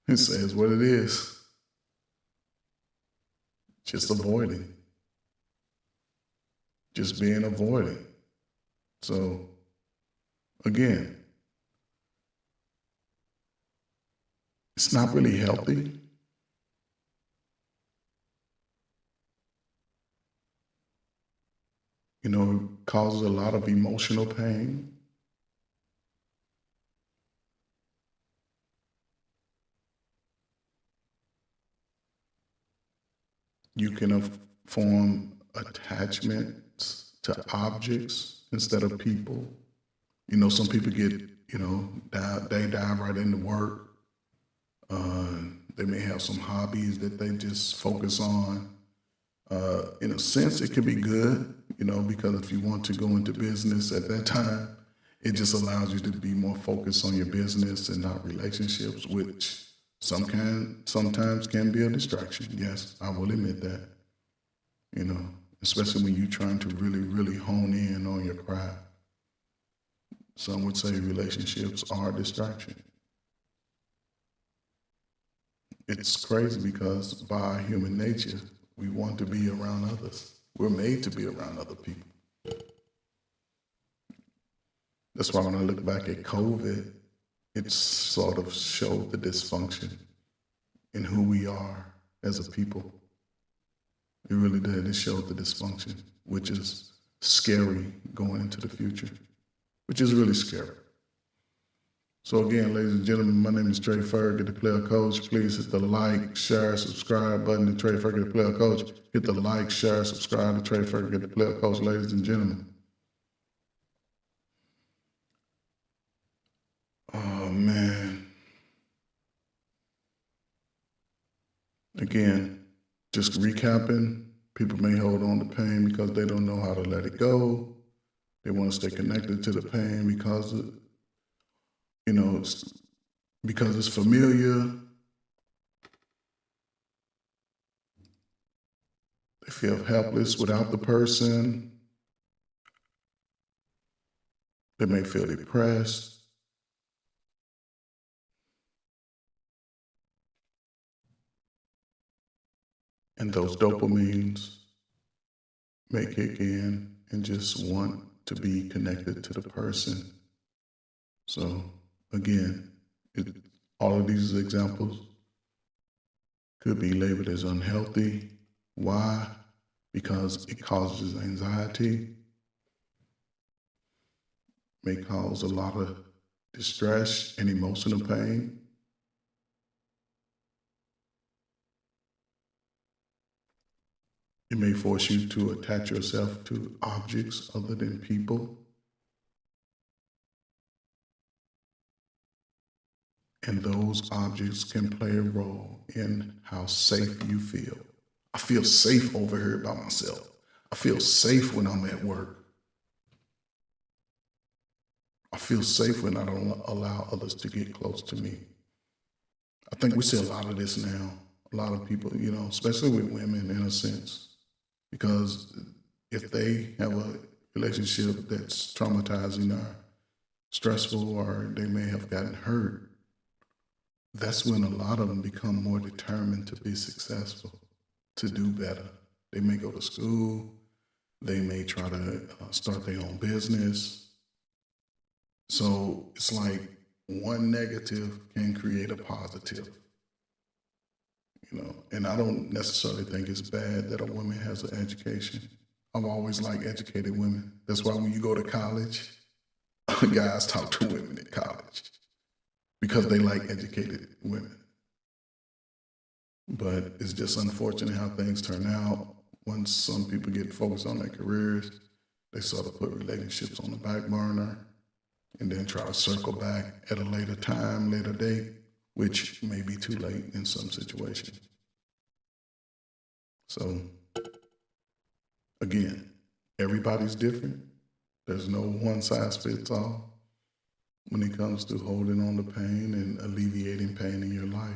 It says what it is. Just avoiding. Just being avoiding. So, again, it's not really healthy. You know, it causes a lot of emotional pain. You can form attachments to objects instead of people. You know, some people get, they dive right into work. They may have some hobbies that they just focus on. In a sense, it can be good, because if you want to go into business at that time, it just allows you to be more focused on your business and not relationships, which sometimes can be a distraction. Yes, I will admit that, especially when you're trying to really, really hone in on your craft. Some would say relationships are a distraction. It's crazy because by human nature, we want to be around others. We're made to be around other people. That's why when I look back at COVID, it sort of showed the dysfunction in who we are as a people. It really did. It showed the dysfunction, which is scary going into the future, which is really scary. So again, ladies and gentlemen, my name is Trey Ferg, the Player Coach. Please hit the like, share, subscribe button to Trey Ferg, the Player Coach. Hit the like, share, subscribe to Trey Ferg, the Player Coach, ladies and gentlemen. Oh, man. Again, just recapping, people may hold on to pain because they don't know how to let it go. They want to stay connected to the pain because it's familiar. They feel helpless without the person. They may feel depressed. And those dopamines may kick in and just want to be connected to the person. So again, all of these examples could be labeled as unhealthy. Why? Because it causes anxiety, may cause a lot of distress and emotional pain. It may force you to attach yourself to objects other than people. And those objects can play a role in how safe you feel. I feel safe over here by myself. I feel safe when I'm at work. I feel safe when I don't allow others to get close to me. I think we see a lot of this now. A lot of people, especially with women in a sense, because if they have a relationship that's traumatizing or stressful, or they may have gotten hurt, that's when a lot of them become more determined to be successful, to do better. They may go to school. They may try to start their own business. So it's like one negative can create a positive, and I don't necessarily think it's bad that a woman has an education. I've always liked educated women. That's why when you go to college, guys talk to women in college because they like educated women. But it's just unfortunate how things turn out. Once some people get focused on their careers, they sort of put relationships on the back burner and then try to circle back at a later time, later date, which may be too late in some situations. So, again, everybody's different. There's no one size fits all when it comes to holding on to pain and alleviating pain in your life.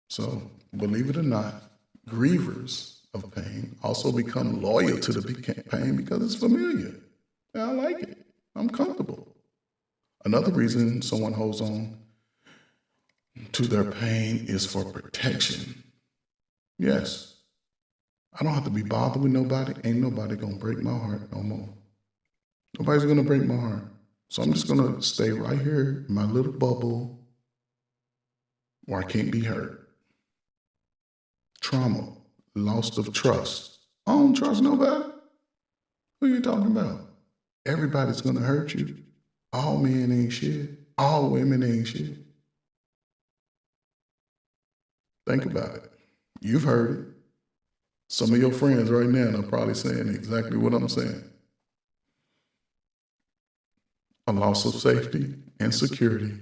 So, believe it or not, grievers of pain also become loyal to the pain because it's familiar. I like it. I'm comfortable. Another reason someone holds on to their pain is for protection. Yes. I don't have to be bothered with nobody. Ain't nobody gonna break my heart no more. Nobody's gonna break my heart. So I'm just going to stay right here in my little bubble where I can't be hurt. Trauma, loss of trust. I don't trust nobody. Who you talking about? Everybody's going to hurt you. All men ain't shit. All women ain't shit. Think about it. You've heard it. Some of your friends right now are probably saying exactly what I'm saying. A loss of safety and security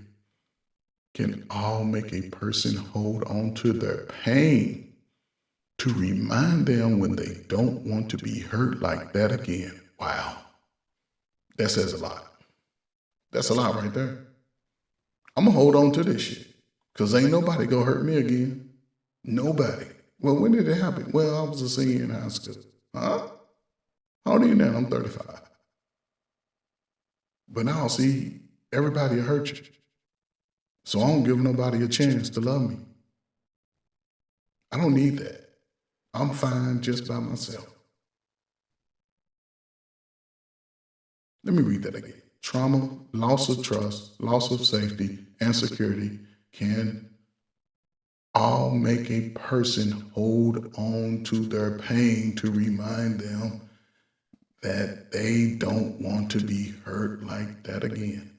can all make a person hold on to their pain to remind them when they don't want to be hurt like that again. Wow. That says a lot. That's a lot right there. I'm going to hold on to this shit because ain't nobody going to hurt me again. Nobody. Well, when did it happen? Well, I was a senior in high school. Huh? How old are you now? I'm 35. But now, see, everybody will hurt you. So I don't give nobody a chance to love me. I don't need that. I'm fine just by myself. Let me read that again. Trauma, loss of trust, loss of safety, and security can all make a person hold on to their pain to remind them that they don't want to be hurt like that again.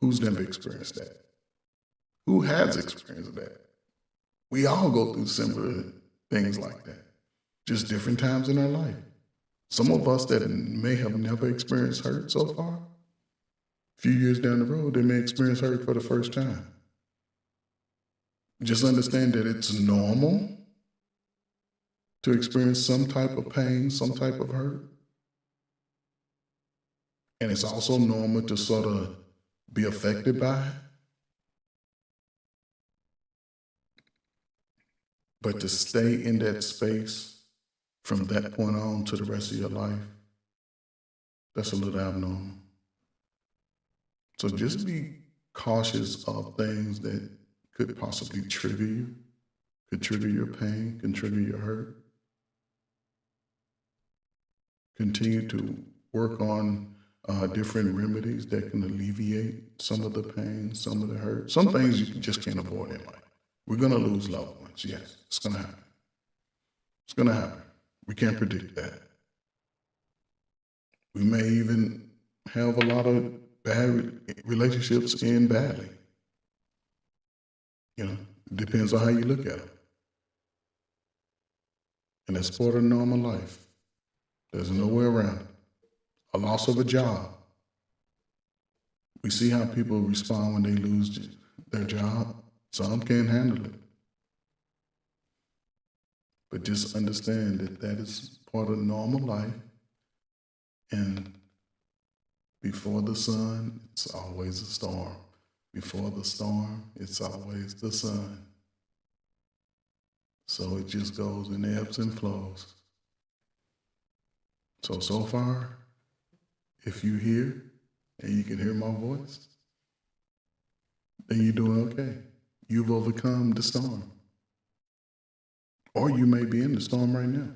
Who's never experienced that? Who has experienced that? We all go through similar things like that, just different times in our life. Some of us that may have never experienced hurt so far, a few years down the road, they may experience hurt for the first time. Just understand that it's normal to experience some type of pain, some type of hurt. And it's also normal to sort of be affected by it. But to stay in that space from that point on to the rest of your life, that's a little abnormal. So just be cautious of things that could possibly trigger you, could trigger your pain, can trigger your hurt. Continue to work on different remedies that can alleviate some of the pain, some of the hurt. Some things you just can't avoid in life. We're going to lose loved ones. Yes, it's going to happen. It's going to happen. We can't predict that. We may even have a lot of bad relationships end badly. You know, it depends on how you look at them. And that's part of normal life. There's no way around it. A loss of a job. We see how people respond when they lose their job. Some can't handle it. But just understand that that is part of normal life. And before the sun, it's always a storm. Before the storm, it's always the sun. So it just goes in ebbs and flows. So far, if you're here and you can hear my voice, then you're doing okay. You've overcome the storm. Or you may be in the storm right now.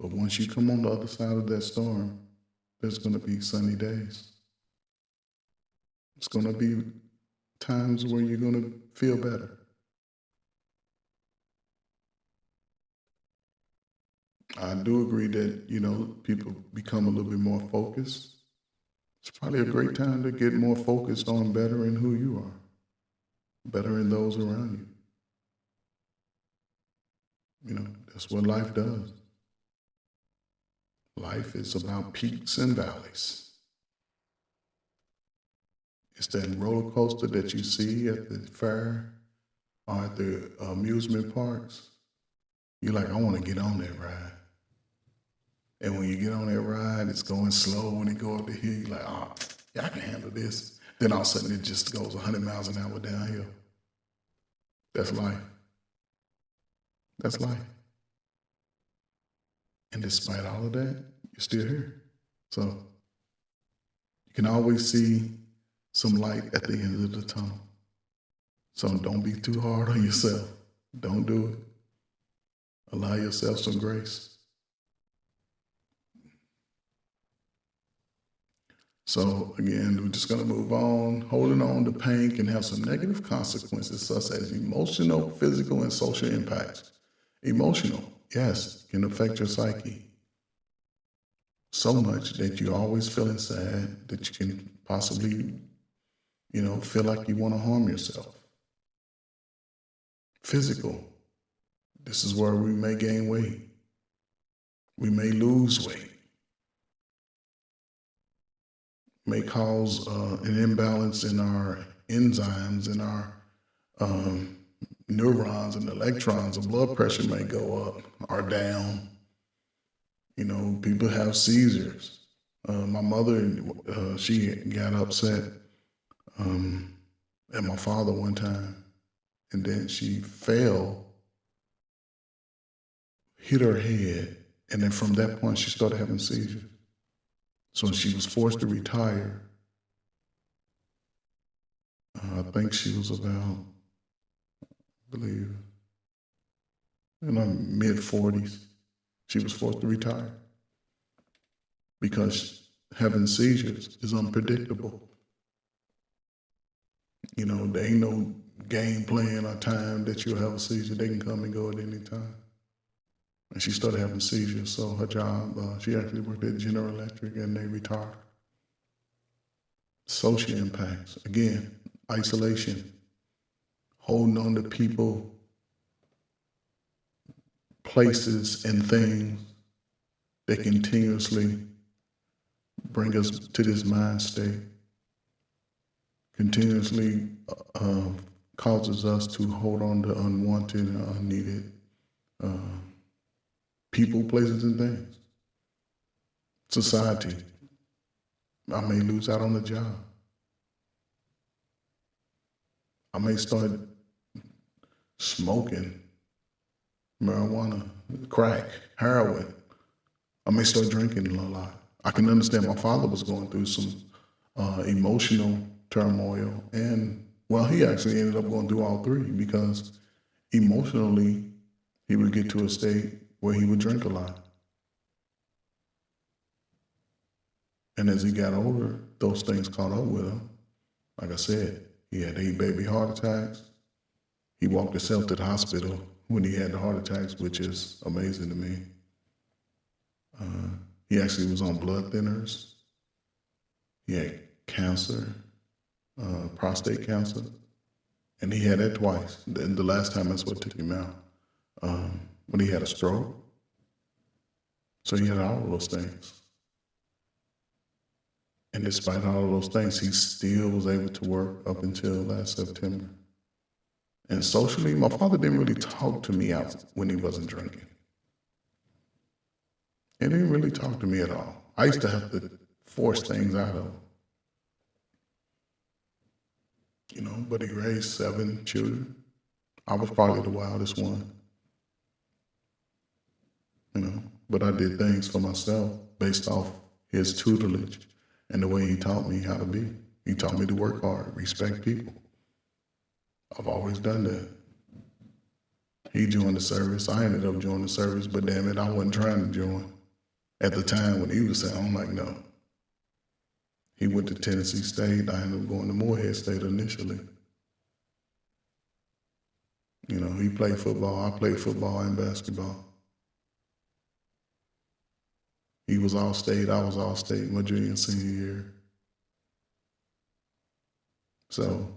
But once you come on the other side of that storm, there's going to be sunny days. It's going to be times where you're going to feel better. I do agree that, you know, people become a little bit more focused. It's probably a great time to get more focused on bettering who you are, bettering those around you. You know, that's what life does. Life is about peaks and valleys. It's that roller coaster that you see at the fair or at the amusement parks. You're like, I want to get on that ride. And when you get on that ride, it's going slow. When it goes up the hill, you're like, oh, yeah, I can handle this. Then all of a sudden, it just goes 100 miles an hour downhill. That's life. That's life. And despite all of that, you're still here. So you can always see some light at the end of the tunnel. So don't be too hard on yourself. Don't do it. Allow yourself some grace. So again, we're just gonna move on. Holding on to pain can have some negative consequences such as emotional, physical, and social impacts. Emotional, yes, can affect your psyche so much that you're always feeling sad, that you can possibly, feel like you want to harm yourself. Physical, this is where we may gain weight. We may lose weight. May cause an imbalance in our enzymes and our neurons and electrons. The blood pressure may go up or down. People have seizures. My mother, she got upset at my father one time, and then she fell, hit her head, and then from that point she started having seizures. So she was forced to retire. I think she was about, I believe, in her mid-40s. She was forced to retire because having seizures is unpredictable. There ain't no game plan or time that you'll have a seizure. They can come and go at any time. And she started having seizures, so her job, she actually worked at General Electric, and they retired. Social impacts, again, isolation, holding on to people, places, and things that continuously bring us to this mind state, continuously causes us to hold on to unwanted and unneeded people, places, and things. Society, I may lose out on a job. I may start smoking marijuana, crack, heroin. I may start drinking a lot. I can understand my father was going through some emotional turmoil, and well, he actually ended up going through all three because emotionally, he would get to a state where he would drink a lot. And as he got older, those things caught up with him. Like I said, he had 8 baby heart attacks. He walked himself to the hospital when he had the heart attacks, which is amazing to me. He actually was on blood thinners. He had cancer, prostate cancer, and he had that twice. The last time that's what took him out. When he had a stroke. So he had all of those things. And despite all of those things, he still was able to work up until last September. And socially, my father didn't really talk to me out when he wasn't drinking. He didn't really talk to me at all. I used to have to force things out of him. But he raised 7 children. I was probably the wildest one. But I did things for myself based off his tutelage and the way he taught me how to be. He taught me to work hard, respect people. I've always done that. He joined the service. I ended up joining the service, but damn it, I wasn't trying to join. At the time when he was saying, I'm like, no. He went to Tennessee State. I ended up going to Morehead State initially. He played football. I played football and basketball. He was all-state. I was all-state my junior and senior year. So,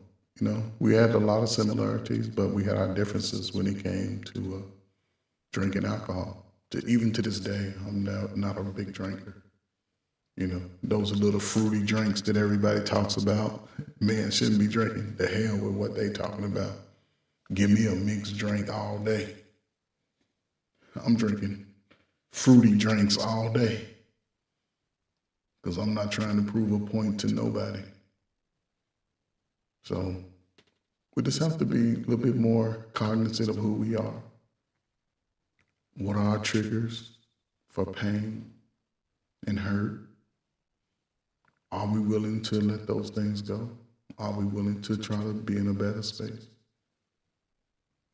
we had a lot of similarities, but we had our differences when it came to drinking alcohol. Even to this day, I'm not a big drinker. Those little fruity drinks that everybody talks about, men shouldn't be drinking. The hell with what they talking about. Give me a mixed drink all day. I'm drinking fruity drinks all day because I'm not trying to prove a point to nobody. So we just have to be a little bit more cognizant of who we are. What are our triggers for pain and hurt? Are we willing to let those things go? Are we willing to try to be in a better space?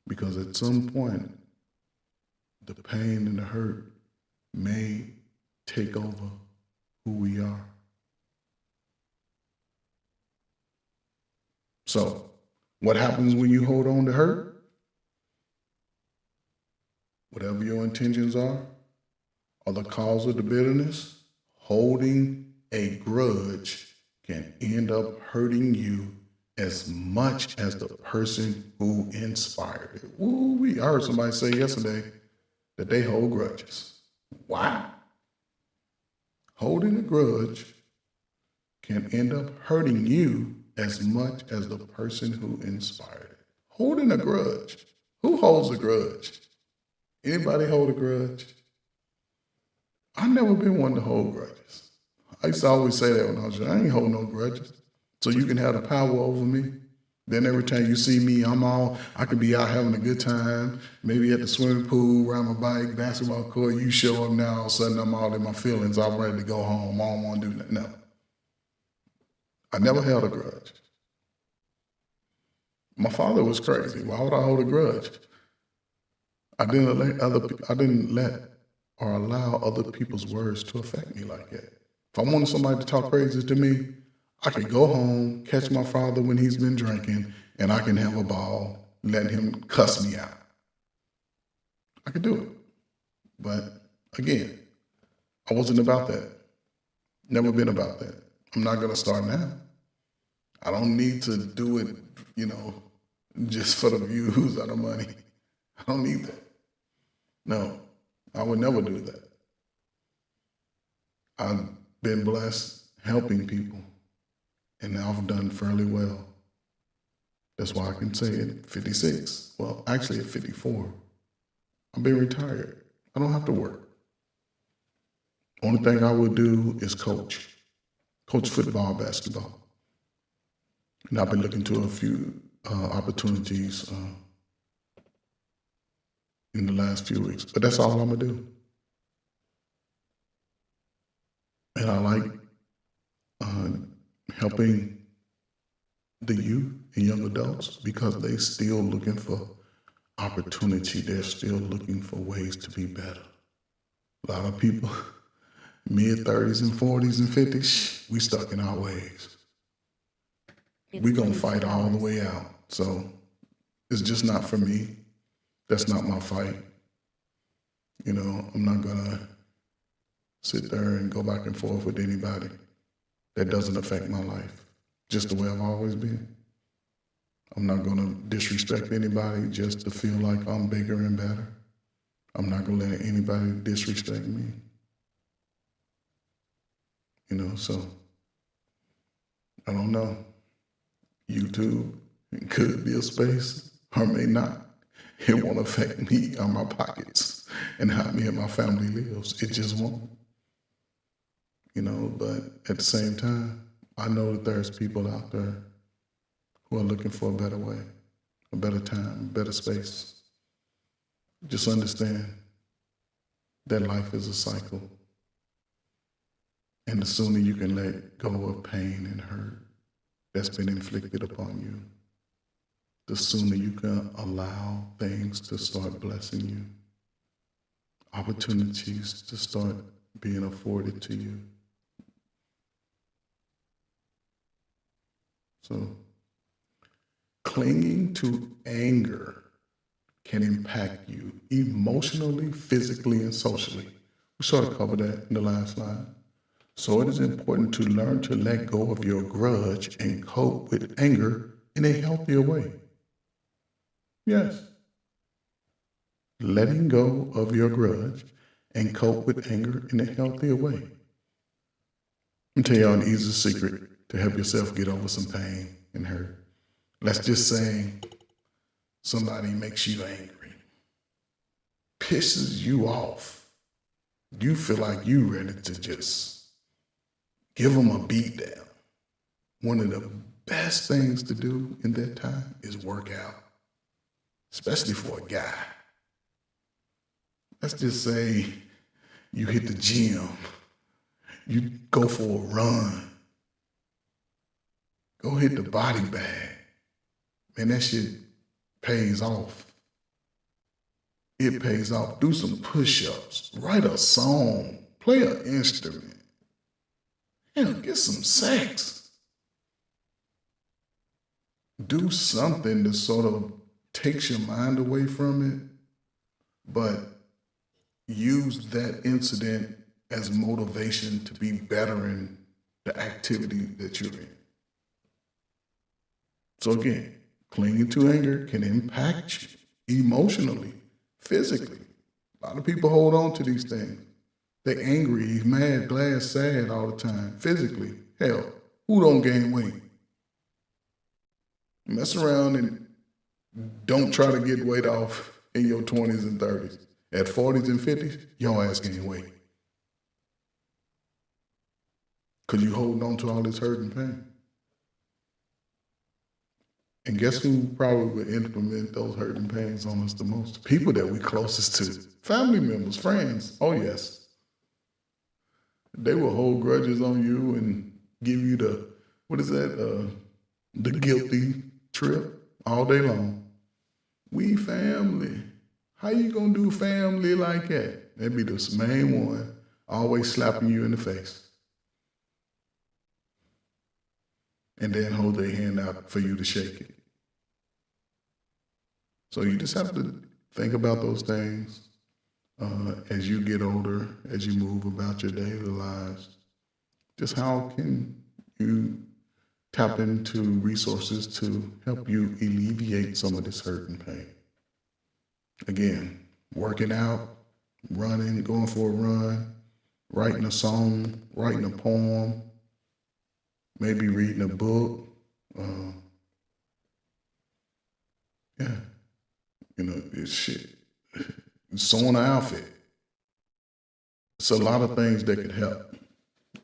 Because at some point, the pain and the hurt may take over who we are. So what happens when you hold on to hurt? Whatever your intentions are, or the cause of the bitterness, holding a grudge can end up hurting you as much as the person who inspired it. Ooh, I heard somebody say yesterday that they hold grudges. Wow. Holding a grudge can end up hurting you as much as the person who inspired it. Holding a grudge. Who holds a grudge? Anybody hold a grudge? I've never been one to hold grudges. I used to always say that when I was young. I ain't hold no grudges. So you can have the power over me. Then every time you see me, I could be out having a good time, maybe at the swimming pool, ride my bike, basketball court. You show up now, all of a sudden I'm all in my feelings. I'm ready to go home. I don't want to do that. No. I never held a grudge. My father was crazy. Why would I hold a grudge? I didn't let or allow other people's words to affect me like that. If I wanted somebody to talk crazy to me, I could go home, catch my father when he's been drinking, and I can have a ball, letting him cuss me out. I could do it. But again, I wasn't about that. Never been about that. I'm not going to start now. I don't need to do it, just for the views or the money. I don't need that. No, I would never do that. I've been blessed helping people, and I've done fairly well. That's why I can say at 56, well, actually at 54, I've been retired. I don't have to work. Only thing I would do is coach football, basketball. And I've been looking to a few opportunities in the last few weeks, but that's all I'm gonna do. And I like helping the youth and young adults because they still looking for opportunity. They're still looking for ways to be better. A lot of people, mid-30s and 40s and 50s, we stuck in our ways. We're gonna fight all the way out. So it's just not for me. That's not my fight. I'm not gonna sit there and go back and forth with anybody. That doesn't affect my life, just the way I've always been. I'm not gonna disrespect anybody just to feel like I'm bigger and better. I'm not gonna let anybody disrespect me. So I don't know. YouTube could be a space or may not. It won't affect me or my pockets and how me and my family lives. It just won't. But at the same time, I know that there's people out there who are looking for a better way, a better time, a better space. Just understand that life is a cycle. And the sooner you can let go of pain and hurt that's been inflicted upon you, the sooner you can allow things to start blessing you, opportunities to start being afforded to you. So, clinging to anger can impact you emotionally, physically, and socially. We sort of covered that in the last slide. So it is important to learn to let go of your grudge and cope with anger in a healthier way. Yes. Letting go of your grudge and cope with anger in a healthier way. Let me tell y'all an easy secret to help yourself get over some pain and hurt. Let's just say somebody makes you angry, pisses you off. You feel like you ready to just give them a beat down. One of the best things to do in that time is work out, especially for a guy. Let's just say you hit the gym, you go for a run, go hit the body bag. Man, that shit pays off. It pays off. Do some push-ups, write a song, play an instrument. Get some sex. do something that sort of takes your mind away from it, but use that incident as motivation to be better in the activity that you're in. So again, clinging to anger can impact you emotionally, physically. A lot of people hold on to these things. They're angry, mad, glad, sad all the time. Physically, hell, who don't gain weight? Mess around and don't try to get weight off in your 20s and 30s. At 40s and 50s, your ass gain weight. Because you holding on to all this hurt and pain. And guess who probably would implement those hurt and pains on us the most? People that we closest to. Family members, friends. Oh, yes. They will hold grudges on you and give you the, what is that? The guilty trip all day long. We family. How you gonna do family like that? That'd be the main one, always slapping you in the face. And then hold their hand out for you to shake it. So you just have to think about those things as you get older, as you move about your daily lives. Just how can you tap into resources to help you alleviate some of this hurt and pain? Again, working out, running, going for a run, writing a song, writing a poem, maybe reading a book. Yeah, you know, it's shit. Sewing an outfit. It's a lot of things that could help.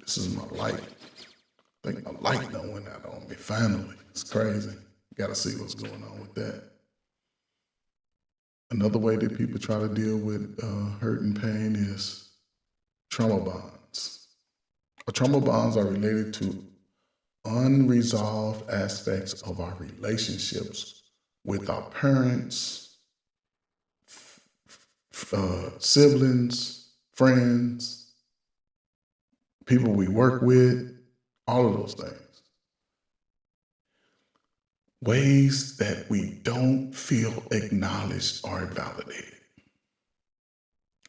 This is my light. I think my light done went out on me finally. It's crazy. Got to see what's going on with that. Another way that people try to deal with hurt and pain is trauma bonds. Trauma bonds are related to unresolved aspects of our relationships with our parents, siblings, friends, people we work with, all of those things. Ways that we don't feel acknowledged or validated.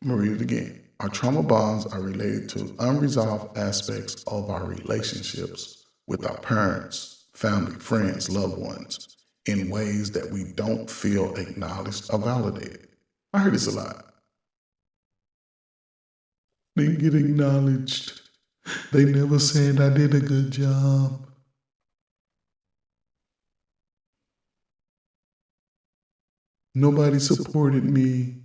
I'm gonna read it again. Our trauma bonds are related to unresolved aspects of our relationships with our parents, family, friends, loved ones, in ways that we don't feel acknowledged or validated. I heard this a lot. Didn't get acknowledged. They never said I did a good job. Nobody supported me.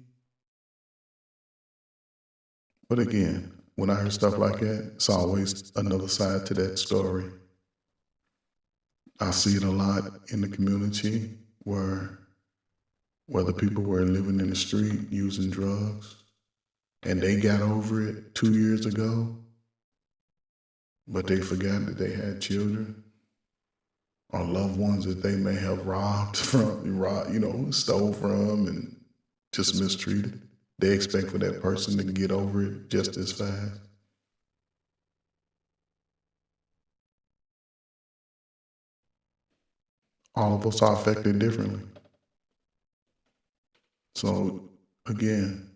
But again, when I hear stuff like that, it's always another side to that story. I see it a lot in the community where whether people were living in the street using drugs and they got over it 2 years ago, but they forgot that they had children or loved ones that they may have stole from and just mistreated. They expect for that person to get over it just as fast. All of us are affected differently. So again,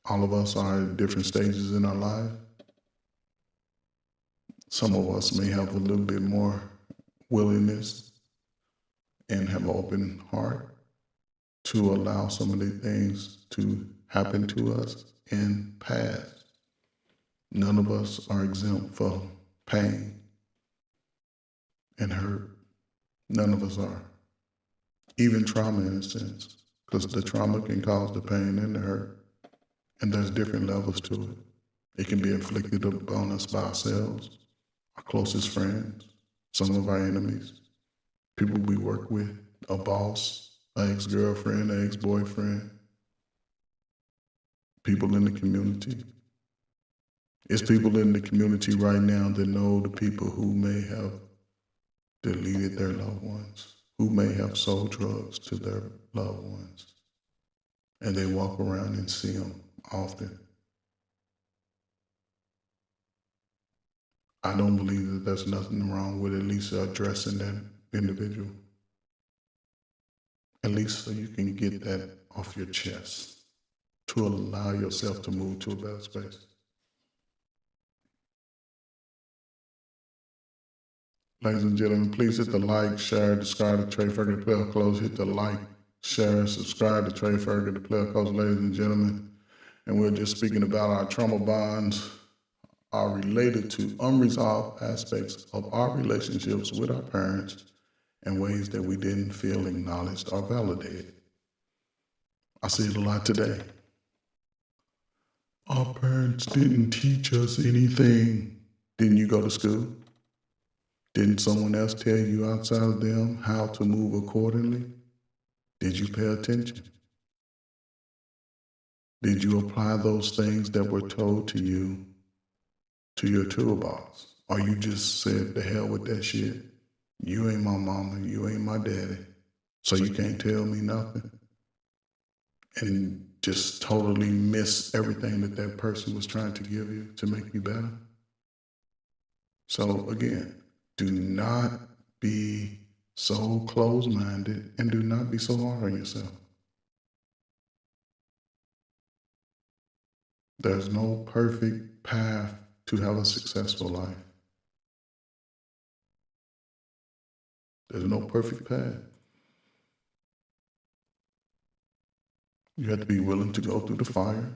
all of us are at different stages in our life. Some of us may have a little bit more willingness and have an open heart to allow some of the things to happen to us and pass. None of us are exempt from pain and hurt. None of us are. Even trauma in a sense, because the trauma can cause the pain and the hurt. And there's different levels to it. It can be inflicted upon us by ourselves, our closest friends, some of our enemies, people we work with, a boss, an ex-girlfriend, an ex-boyfriend, people in the community. It's people in the community right now that know the people who may have deleted their loved ones, who may have sold drugs to their loved ones. And they walk around and see them often. I don't believe that there's nothing wrong with at least addressing that individual at least so you can get that off your chest to allow yourself to move to a better space. Ladies and gentlemen, please hit the like, share, subscribe to Trey Ferguson, the Player Coach. Hit the like, share, subscribe to Trey Ferguson, the Player Coach, ladies and gentlemen. And we're just speaking about our trauma bonds are related to unresolved aspects of our relationships with our parents and ways that we didn't feel acknowledged or validated. I see it a lot today. Our parents didn't teach us anything. Didn't you go to school? Didn't someone else tell you outside of them how to move accordingly? Did you pay attention? Did you apply those things that were told to you to your toolbox? Or you just said, the hell with that shit? You ain't my mama, you ain't my daddy, so you can't tell me nothing? And just totally miss everything that that person was trying to give you to make you better? So again, do not be so closed-minded and do not be so hard on yourself. There's no perfect path to have a successful life. There's no perfect path. You have to be willing to go through the fire,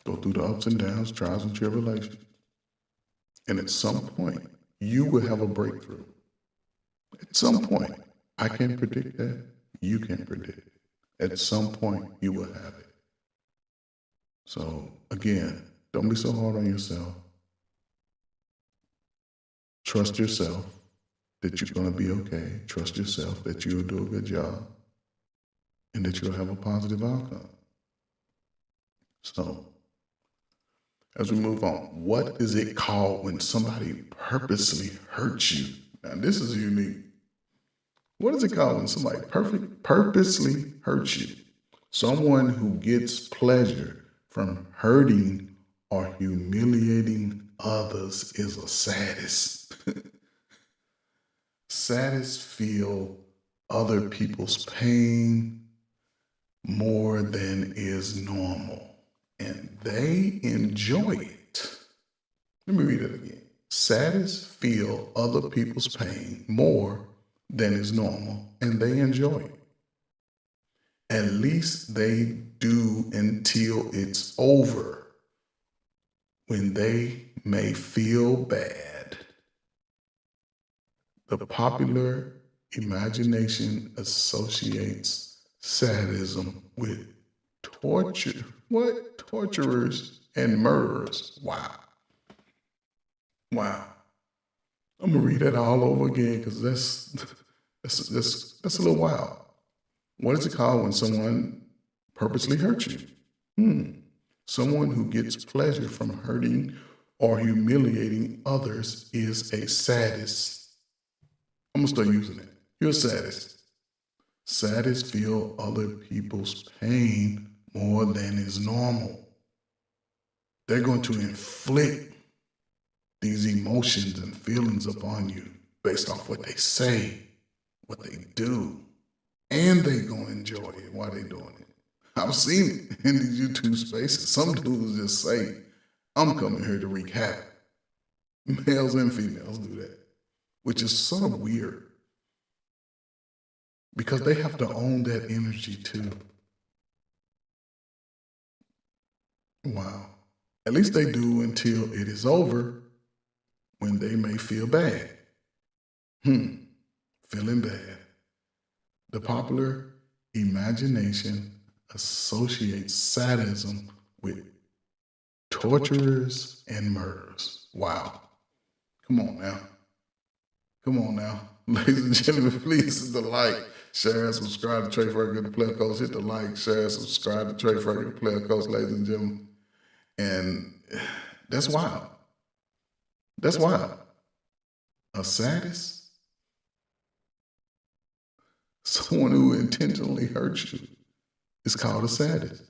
go through the ups and downs, trials and tribulations. And at some point, you will have a breakthrough. At some point, I can't predict that. You can't predict it. At some point, you will have it. So again, don't be so hard on yourself. Trust yourself that you're going to be okay. Trust yourself that you'll do a good job and that you'll have a positive outcome. So, as we move on, what is it called when somebody purposely hurts you? Now, this is unique. What is it called when somebody purposely hurts you? Someone who gets pleasure from hurting or humiliating others is a sadist. Sadists feel other people's pain more than is normal, and they enjoy it. Let me read it again. Sadists feel other people's pain more than is normal, and they enjoy it. At least they do until it's over, when they may feel bad. The popular imagination associates sadism with torture. What? Torturers and murderers. Wow. Wow. I'm gonna read that all over again because that's a little wild. What is it called when someone purposely hurts you? Someone who gets pleasure from hurting or humiliating others is a sadist. I'm gonna start using it. You're a sadist. Sadists feel other people's pain more than is normal. They're going to inflict these emotions and feelings upon you based off what they say, what they do, and they gonna enjoy it while they doing it. I've seen it in these YouTube spaces. Some dudes just say, I'm coming here to wreak havoc. Males and females do that, which is sort of weird because they have to own that energy too. Wow. At least they do until it is over, when they may feel bad. Feeling bad. The popular imagination associates sadism with torturers and murderers. Wow. Come on now. Come on now. Ladies and gentlemen, please hit the like, share, and subscribe to Trey Ferguson, the Player Coach. Hit the like, share, subscribe to Trey Ferguson, the Player Coach, ladies and gentlemen. And that's wild. That's wild. A sadist? Someone who intentionally hurts you is called a sadist.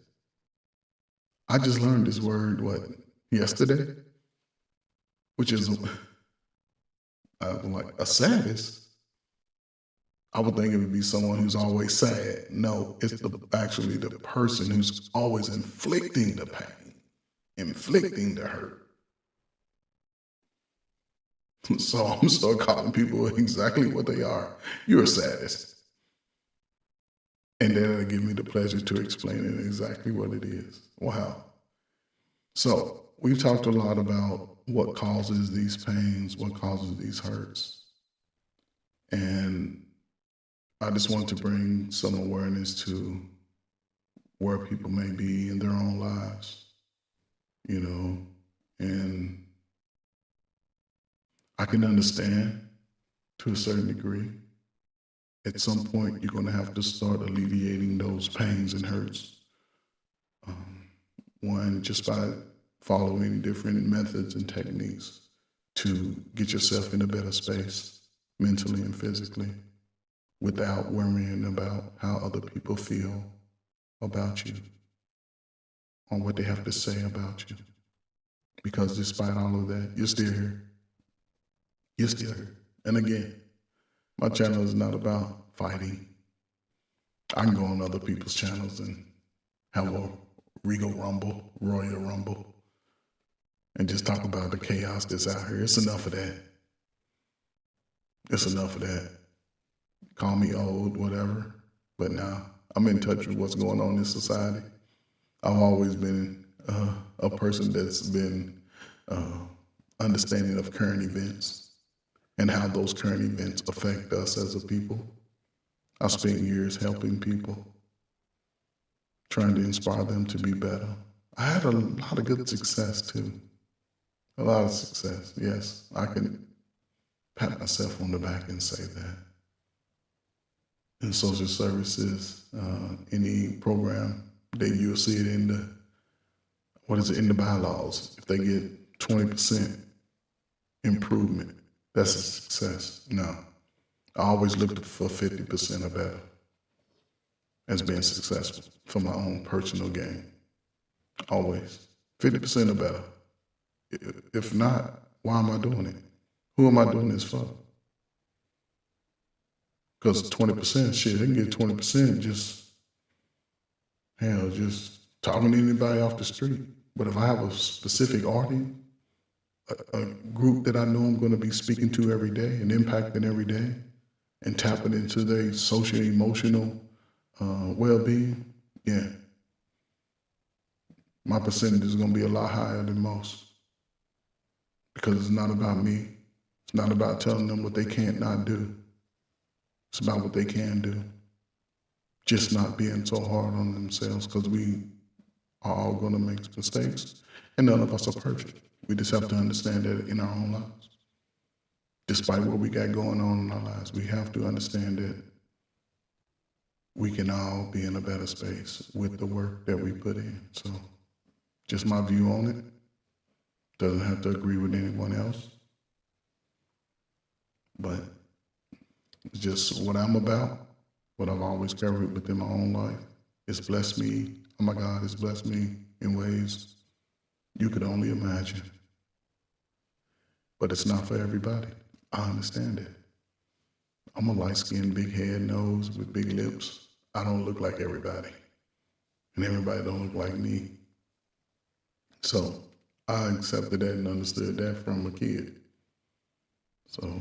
I just learned this word, yesterday? Which is like a sadist. I would think it would be someone who's always sad. No, it's actually the person who's always inflicting the pain, inflicting the hurt. So I'm start calling people exactly what they are. You're a sadist. And then it'll give me the pleasure to explain it exactly what it is. Wow. So we've talked a lot about what causes these pains, what causes these hurts. And I just want to bring some awareness to where people may be in their own lives, you know, and I can understand to a certain degree. At some point, you're going to have to start alleviating those pains and hurts. One, just by following different methods and techniques to get yourself in a better space, mentally and physically, without worrying about how other people feel about you or what they have to say about you. Because despite all of that, you're still here. You're still here. And again, my channel is not about fighting. I can go on other people's channels and have a Regal Rumble, Royal Rumble, and just talk about the chaos that's out here. It's enough of that. It's enough of that. Call me old, whatever. But now I'm in touch with what's going on in society. I've always been a person that's been understanding of current events and how those current events affect us as a people. I spent years helping people, trying to inspire them to be better. I had a lot of good success too. A lot of success, yes. I can pat myself on the back and say that. In social services, any program, you'll see it in the bylaws. If they get 20% improvement, that's a success. No, I always looked for 50% or better as being successful for my own personal gain. Always. 50% or better. If not, why am I doing it? Who am I doing this for? Because 20%, shit, they can get 20% just talking to anybody off the street. But if I have a specific audience, a group that I know I'm going to be speaking to every day and impacting every day and tapping into their social, emotional well-being, yeah, my percentage is going to be a lot higher than most because it's not about me. It's not about telling them what they can't not do. It's about what they can do. Just not being so hard on themselves because we are all going to make mistakes and none of us are perfect. We just have to understand that in our own lives. Despite what we got going on in our lives, we have to understand that we can all be in a better space with the work that we put in. So just my view on it. Doesn't have to agree with anyone else. But it's just what I'm about, what I've always carried within my own life. It's blessed me. Oh my God, it's blessed me in ways you could only imagine. But it's not for everybody. I understand it. I'm a light-skinned, big head, nose with big lips. I don't look like everybody. And everybody don't look like me. So I accepted that and understood that from a kid. So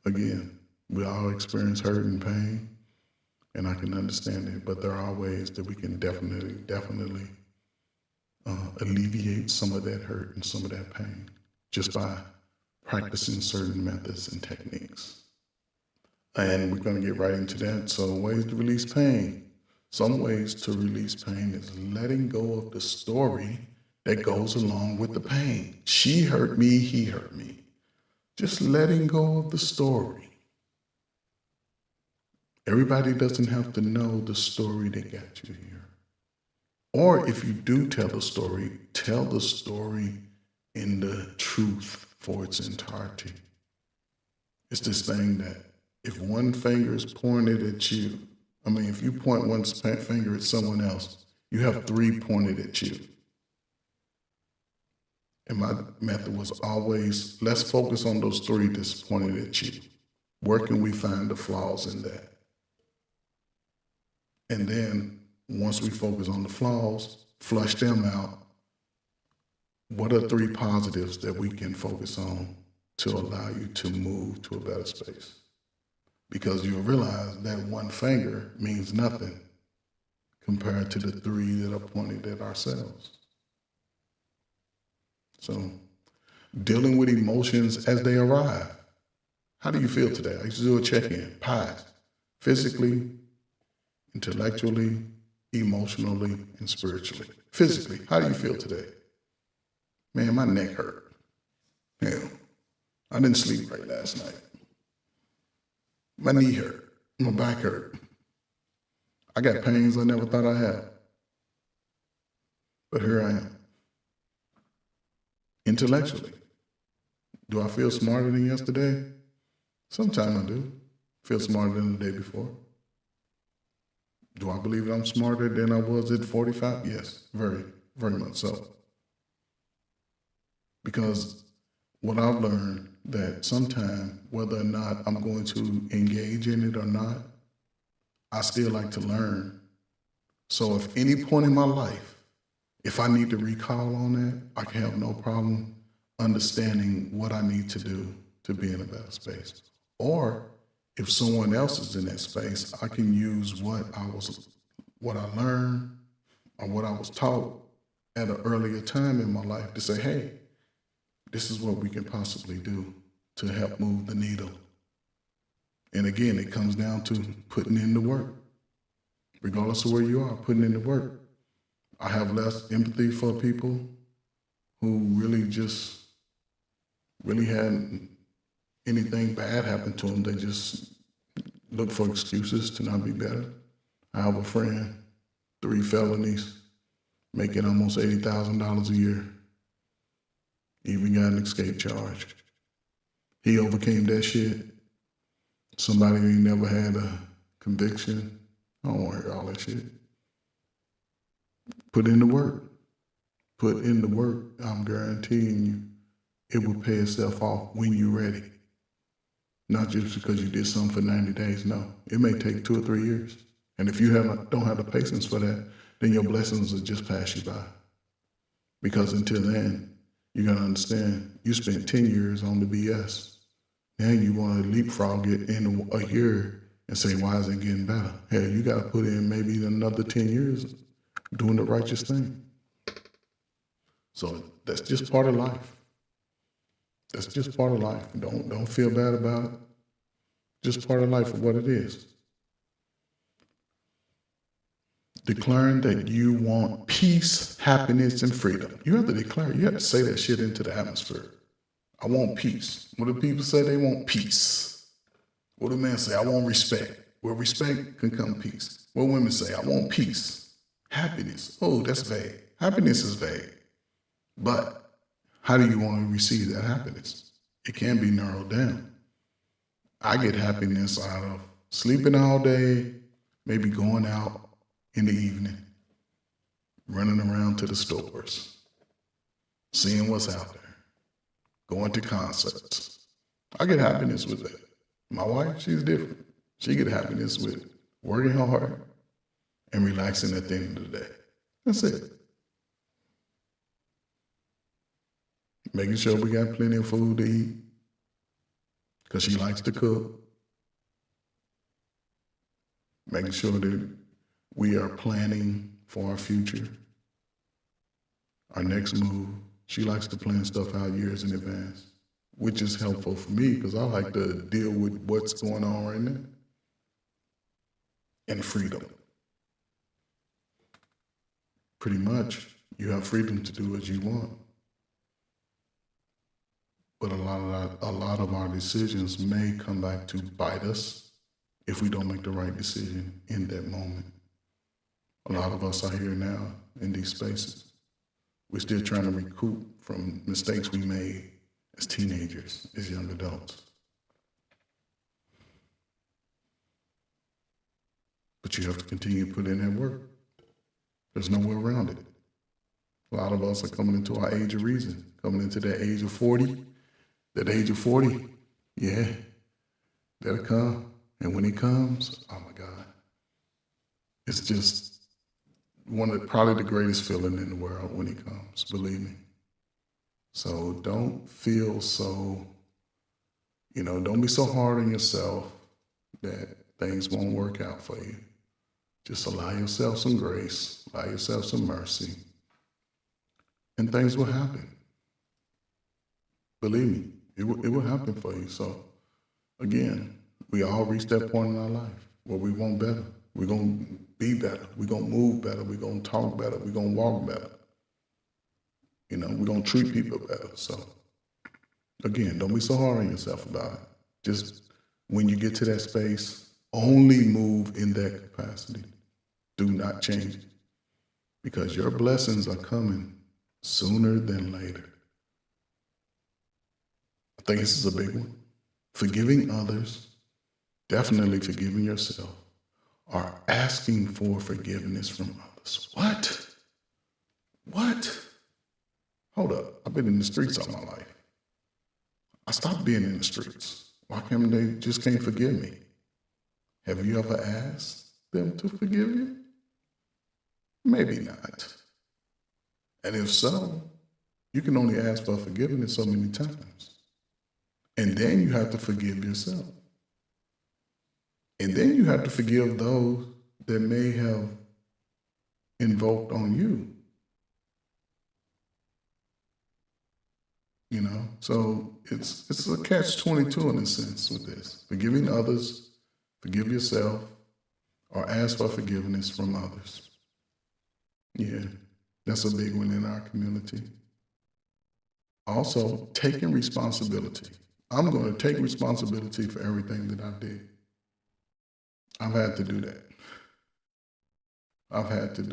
again, we all experience hurt and pain, and I can understand it, but there are ways that we can definitely alleviate some of that hurt and some of that pain just by practicing certain methods and techniques. And we're going to get right into that. So ways to release pain. Some ways to release pain is letting go of the story that goes along with the pain. She hurt me, he hurt me. Just letting go of the story. Everybody doesn't have to know the story that got you here. Or if you do tell the story in the truth for its entirety. It's this thing that if one finger is pointed at you, if you point one finger at someone else, you have three pointed at you. And my method was always, let's focus on those three that's pointed at you. Where can we find the flaws in that? And then once we focus on the flaws, flush them out, what are 3 positives that we can focus on to allow you to move to a better space? Because you'll realize that one finger means nothing compared to the 3 that are pointed at ourselves. So, dealing with emotions as they arrive. How do you feel today? I used to do a check-in. Pies. Physically, intellectually, emotionally, and spiritually. Physically, how do you feel today? Man, my neck hurt. Hell, I didn't sleep right last night. My knee hurt. My back hurt. I got pains I never thought I had. But here I am. Intellectually, do I feel smarter than yesterday? Sometimes I do. Feel smarter than the day before. Do I believe that I'm smarter than I was at 45? Yes, very, very much so. Because what I've learned that sometimes, whether or not I'm going to engage in it or not, I still like to learn. So if any point in my life, if I need to recall on that, I can have no problem understanding what I need to do to be in a better space. Or if someone else is in that space, I can use what I learned or what I was taught at an earlier time in my life to say, hey, this is what we can possibly do to help move the needle. And again, it comes down to putting in the work. Regardless of where you are, putting in the work. I have less empathy for people who really hadn't anything bad happen to them. They just look for excuses to not be better. I have a friend, 3 felonies, making almost $80,000 a year. Even got an escape charge. He overcame that shit. Somebody who ain't never had a conviction. I don't want to hear all that shit. Put in the work. Put in the work. I'm guaranteeing you it will pay itself off when you're ready. Not just because you did something for 90 days. No, it may take 2 or 3 years. And if you don't have the patience for that, then your blessings will just pass you by. Because until then, you got to understand, you spent 10 years on the BS. Now you want to leapfrog it in a year and say, why is it getting better? Hell, you got to put in maybe another 10 years doing the righteous thing. So that's just part of life. That's just part of life. Don't feel bad about it. Just part of life for what it is. Declaring that you want peace, happiness, and freedom. You have to declare, you have to say that shit into the atmosphere. I want peace. What do people say? They want peace. What do men say? I want respect. Well, respect can come peace. What women say? I want peace. Happiness. Oh, that's vague. Happiness is vague. But how do you want to receive that happiness? It can be narrowed down. I get happiness out of sleeping all day, maybe going out in the evening, running around to the stores, seeing what's out there, going to concerts. I get happiness with that. My wife, she's different. She get happiness with working hard and relaxing at the end of the day. That's it. Making sure we got plenty of food to eat because she likes to cook. Making sure that we are planning for our future, our next move. She likes to plan stuff out years in advance, which is helpful for me because I like to deal with what's going on right now. And freedom. Pretty much, you have freedom to do as you want. But a lot of our decisions may come back to bite us if we don't make the right decision in that moment. A lot of us are here now in these spaces. We're still trying to recoup from mistakes we made as teenagers, as young adults. But you have to continue to put in that work. There's no way around it. A lot of us are coming into our age of reason, coming into that age of 40. That age of 40, yeah, that'll come. And when it comes, oh my God, it's just probably the greatest feeling in the world when it comes, believe me. So don't feel so, don't be so hard on yourself that things won't work out for you. Just allow yourself some grace, allow yourself some mercy, and things will happen. Believe me, it will happen for you. So again, we all reach that point in our life where we want better. We're going to be better. We're going to move better. We're going to talk better. We're going to walk better. We're going to treat people better. So again, don't be so hard on yourself about it. Just when you get to that space, only move in that capacity. Do not change it, because your blessings are coming sooner than later. I think this is a big one. Forgiving others, definitely forgiving yourself, or asking for forgiveness from others. What? Hold up. I've been in the streets all my life. I stopped being in the streets. Why can't they just can't forgive me? Have you ever asked them to forgive you? Maybe not. And if so, you can only ask for forgiveness so many times. And then you have to forgive yourself. And then you have to forgive those that may have invoked on you. So it's a catch-22 in a sense with this. Forgiving others, forgive yourself, or ask for forgiveness from others. Yeah, that's a big one in our community. Also, taking responsibility. I'm going to take responsibility for everything that I did. I've had to do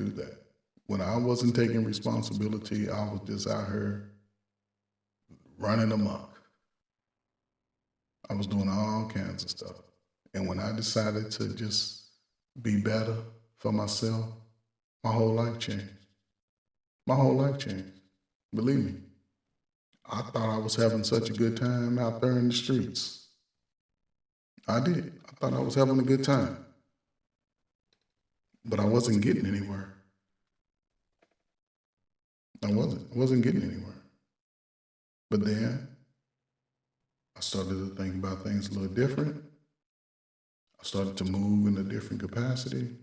that. When I wasn't taking responsibility, I was just out here running amok. I was doing all kinds of stuff. And when I decided to just be better for myself, my whole life changed. Believe me. I thought I was having such a good time out there in the streets. I did. I thought I was having a good time. But I wasn't getting anywhere. I wasn't getting anywhere. But then I started to think about things a little different. I started to move in a different capacity.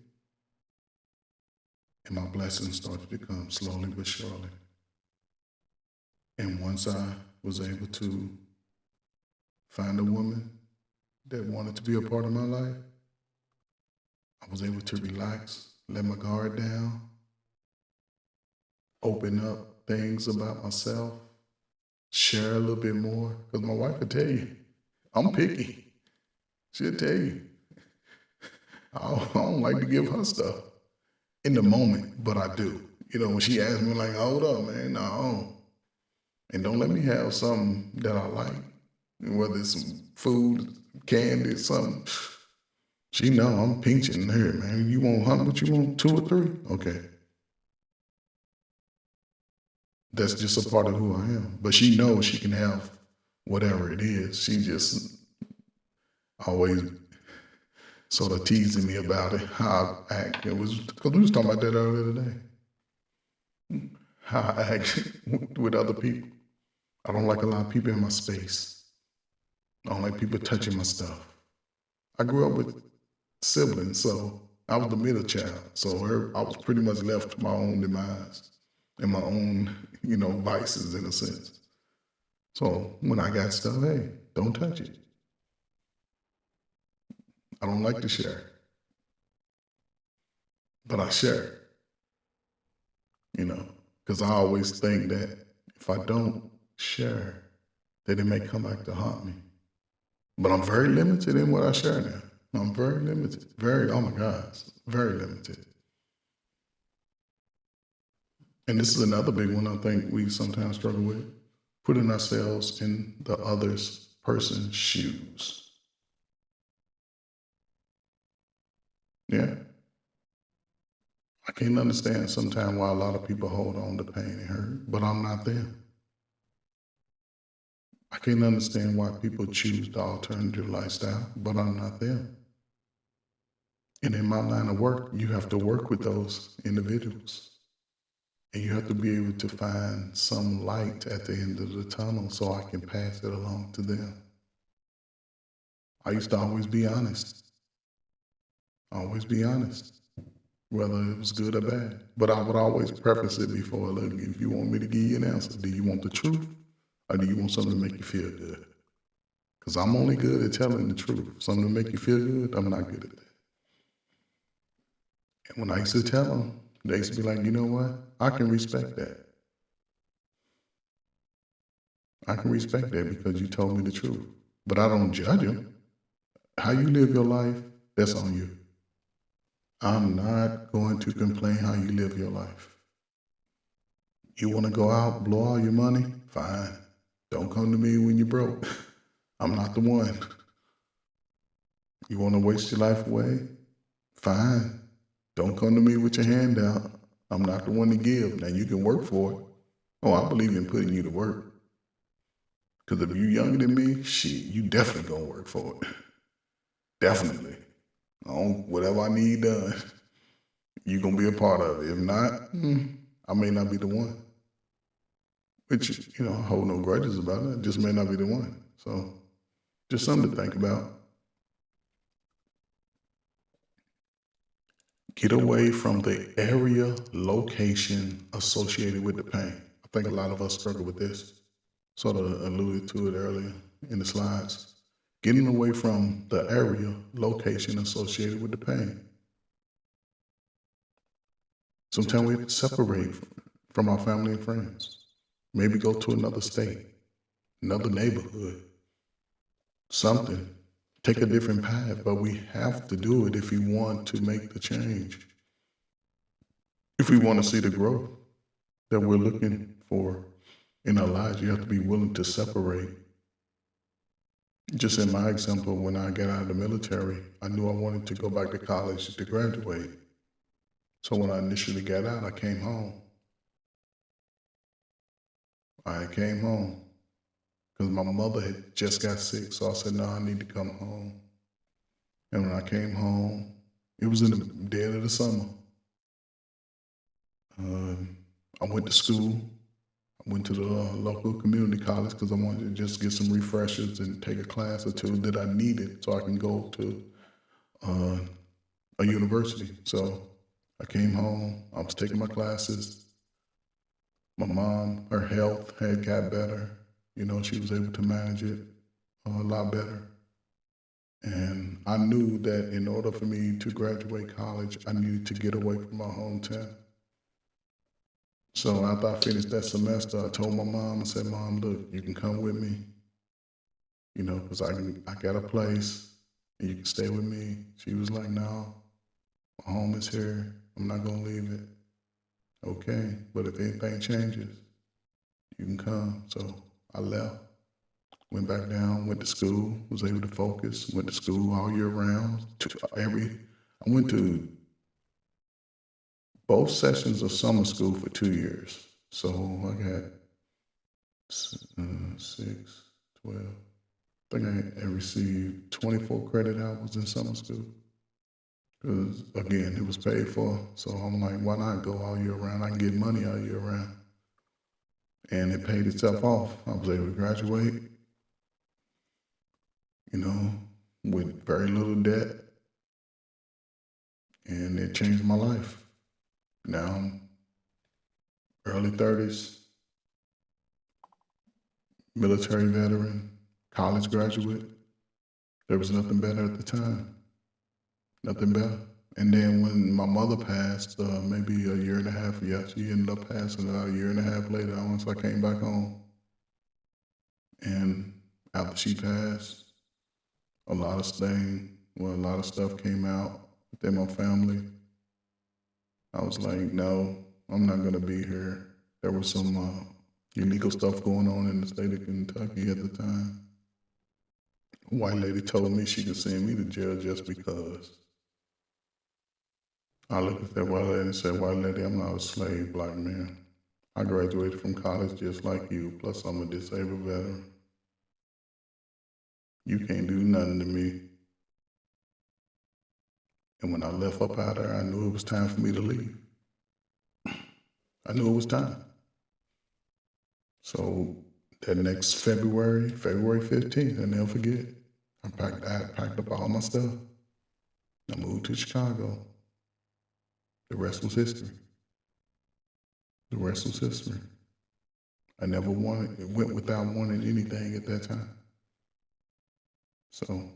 And my blessings started to come slowly but surely. And once I was able to find a woman that wanted to be a part of my life, I was able to relax, let my guard down, open up things about myself, share a little bit more. Because my wife would tell you, I'm picky. She'll tell you. I don't like to give her stuff in the moment, but I do. When she asks me, like, hold up, man, no. And don't let me have something that I like, whether it's some food, candy, something. She know I'm pinching her, man. You want what you want, 2 or 3? Okay. That's just a part of who I am. But she knows she can have whatever it is. She just always sort of teasing me about it, how I act. It was because we was talking about that earlier today. How I act with other people. I don't like a lot of people in my space. I don't like people touching my stuff. I grew up with siblings, so I was the middle child. So I was pretty much left to my own demise and my own, vices in a sense. So when I got stuff, hey, don't touch it. I don't like to share. But I share, because I always think that if I don't share, that it may come back to haunt me. But I'm very limited in what I share now. I'm very limited. Oh my gosh, very limited. And this is another big one I think we sometimes struggle with, putting ourselves in the other person's shoes. Yeah. I can't understand sometimes why a lot of people hold on to pain and hurt, but I'm not them. I can't understand why people choose the alternative lifestyle, but I'm not them. And in my line of work, you have to work with those individuals. And you have to be able to find some light at the end of the tunnel so I can pass it along to them. I used to always be honest. Always be honest, whether it was good or bad. But I would always preface it before, look, if you want me to give you an answer, do you want the truth or do you want something to make you feel good? Because I'm only good at telling the truth. Something to make you feel good, I'm not good at that. And when I used to tell them, they used to be like, you know what? I can respect that. I can respect that because you told me the truth. But I don't judge them. How you live your life, that's on you. I'm not going to complain how you live your life. You want to go out, blow all your money? Fine. Don't come to me when you're broke. I'm not the one. You want to waste your life away? Fine. Don't come to me with your hand out. I'm not the one to give. Now you can work for it. Oh, I believe in putting you to work. Because if you're younger than me, shit, you definitely gonna work for it. Definitely. Whatever I need done, you're gonna be a part of it. If not, I may not be the one. Which, I hold no grudges about it. I just may not be the one. So, just something to think about. Get away from the area, location associated with the pain. I think a lot of us struggle with this. Sort of alluded to it earlier in the slides. Getting away from the area, location associated with the pain. Sometimes we have to separate from our family and friends. Maybe go to another state, another neighborhood, something. Take a different path, but we have to do it if we want to make the change. If we want to see the growth that we're looking for in our lives, you have to be willing to separate. Just in my example, when I got out of the military, I knew I wanted to go back to college to graduate. So when I initially got out, I came home. I came home because my mother had just got sick. So I said, no, I need to come home. And when I came home, it was in the dead of the summer. I went to school. I went to the local community college because I wanted to just get some refreshers and take a class or two that I needed so I can go to a university. So I came home. I was taking my classes. My mom, her health had got better. She was able to manage it a lot better. And I knew that in order for me to graduate college, I needed to get away from my hometown. So after I finished that semester, I told my mom, I said, Mom, look, you can come with me, because I got a place and you can stay with me. She was like, no, my home is here. I'm not going to leave it. Okay, but if anything changes, you can come. So I left, went back down, went to school, was able to focus, went to school all year round. I went to both sessions of summer school for 2 years. So I got 6, 12. I think I received 24 credit hours in summer school. Because, again, it was paid for. So I'm like, why not go all year round? I can get money all year round. And it paid itself off. I was able to graduate, with very little debt. And it changed my life. Now I'm early 30s, military veteran, college graduate. There was nothing better at the time. Nothing better. And then when my mother passed, maybe a year and a half, she ended up passing about a year and a half later once I came back home. And after she passed, a lot of stuff came out within my family. I was like, no, I'm not going to be here. There was some illegal stuff going on in the state of Kentucky at the time. A white lady told me she could send me to jail just because. I looked at that white lady and said, white lady, I'm not a slave black man. I graduated from college just like you, plus I'm a disabled veteran. You can't do nothing to me. And when I left up out there, I knew it was time for me to leave. I knew it was time. So that next February 15th, I'll never forget, I packed up all my stuff. I moved to Chicago. The rest was history. The rest was history. I never went without wanting anything at that time. So,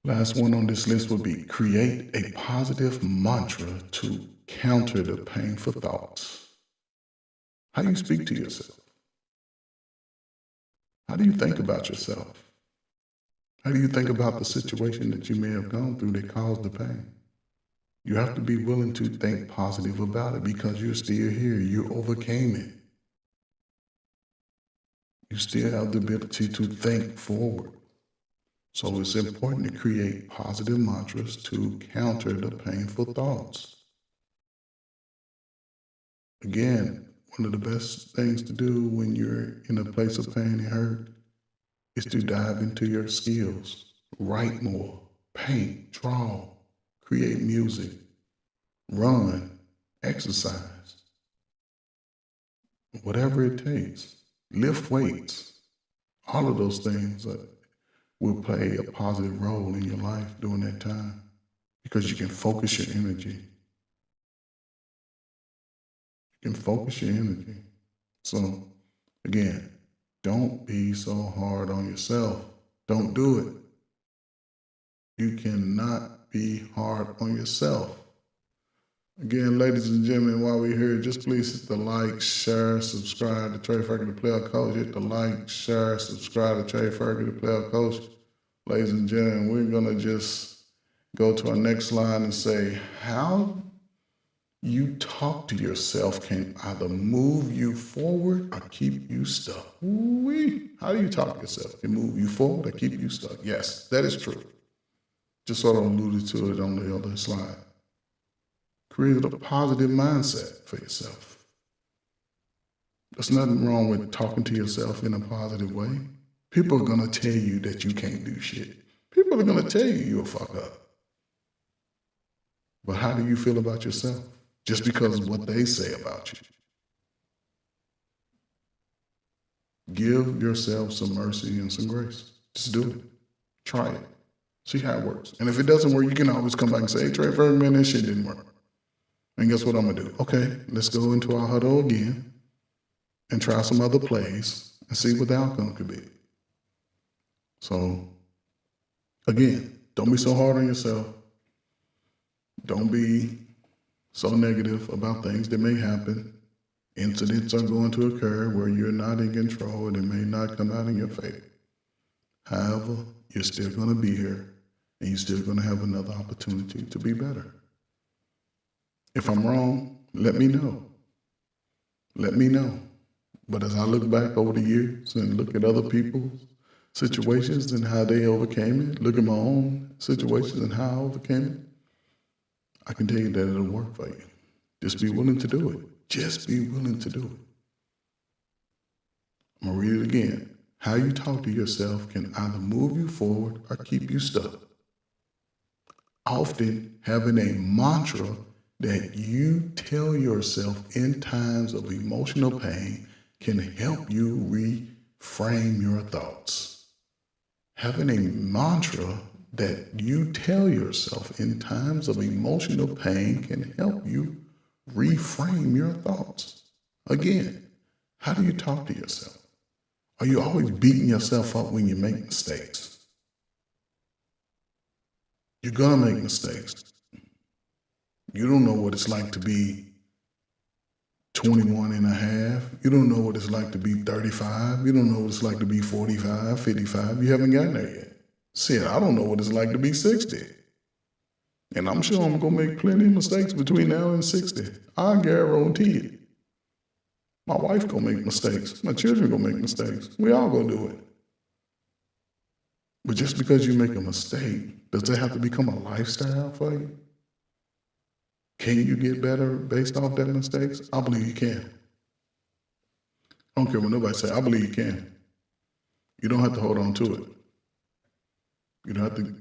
last one on this list would be create a positive mantra to counter the painful thoughts. How do you speak to yourself? How do you think about yourself? How do you think about the situation that you may have gone through that caused the pain? You have to be willing to think positive about it because you're still here. You overcame it. You still have the ability to think forward. So it's important to create positive mantras to counter the painful thoughts. Again, one of the best things to do when you're in a place of pain and hurt is to dive into your skills. Write more, paint, draw, create music, run, exercise, whatever it takes. Lift weights. All of those things will play a positive role in your life during that time because you can focus your energy. You can focus your energy. So, again, don't be so hard on yourself. Don't do it. You cannot be hard on yourself. Again, ladies and gentlemen, while we're here, just please hit the like, share, subscribe to Trey Ferguson, the Player Coach. Hit the like, share, subscribe to Trey Ferguson, the Player Coach. Ladies and gentlemen, we're going to just go to our next slide and say how you talk to yourself can either move you forward or keep you stuck. Ooh-wee. How do you talk to yourself? It can move you forward or keep you stuck. Yes, that is true. Just sort of alluded to it on the other slide. Create a positive mindset for yourself. There's nothing wrong with talking to yourself in a positive way. People are going to tell you that you can't do shit. People are going to tell you you'll fuck up. But how do you feel about yourself? Just because of what they say about you. Give yourself some mercy and some grace. Just do it. Try it. See how it works. And if it doesn't work, you can always come back and say, hey, Trey Ferguson, man, this shit didn't work. And guess what I'm going to do? Okay, let's go into our huddle again and try some other plays and see what the outcome could be. So, again, don't be so hard on yourself. Don't be so negative about things that may happen. Incidents are going to occur where you're not in control and it may not come out in your favor. However, you're still going to be here and you're still going to have another opportunity to be better. If I'm wrong, let me know. Let me know. But as I look back over the years and look at other people's situations and how they overcame it, look at my own situations and how I overcame it, I can tell you that it'll work for you. Just be willing to do it. Just be willing to do it. I'm going to read it again. How you talk to yourself can either move you forward or keep you stuck. Often having a mantra that you tell yourself in times of emotional pain can help you reframe your thoughts. Having a mantra that you tell yourself in times of emotional pain can help you reframe your thoughts. Again, how do you talk to yourself? Are you always beating yourself up when you make mistakes? You're going to make mistakes. You don't know what it's like to be 21 and a half. You don't know what it's like to be 35. You don't know what it's like to be 45, 55. You haven't gotten there yet. Shit, I don't know what it's like to be 60. And I'm sure I'm going to make plenty of mistakes between now and 60. I guarantee it. My wife going to make mistakes. My children going to make mistakes. We all going to do it. But just because you make a mistake, does that have to become a lifestyle for you? Can you get better based off that mistakes? I believe you can. I don't care what nobody say. I believe you can. You don't have to hold on to it. You don't have to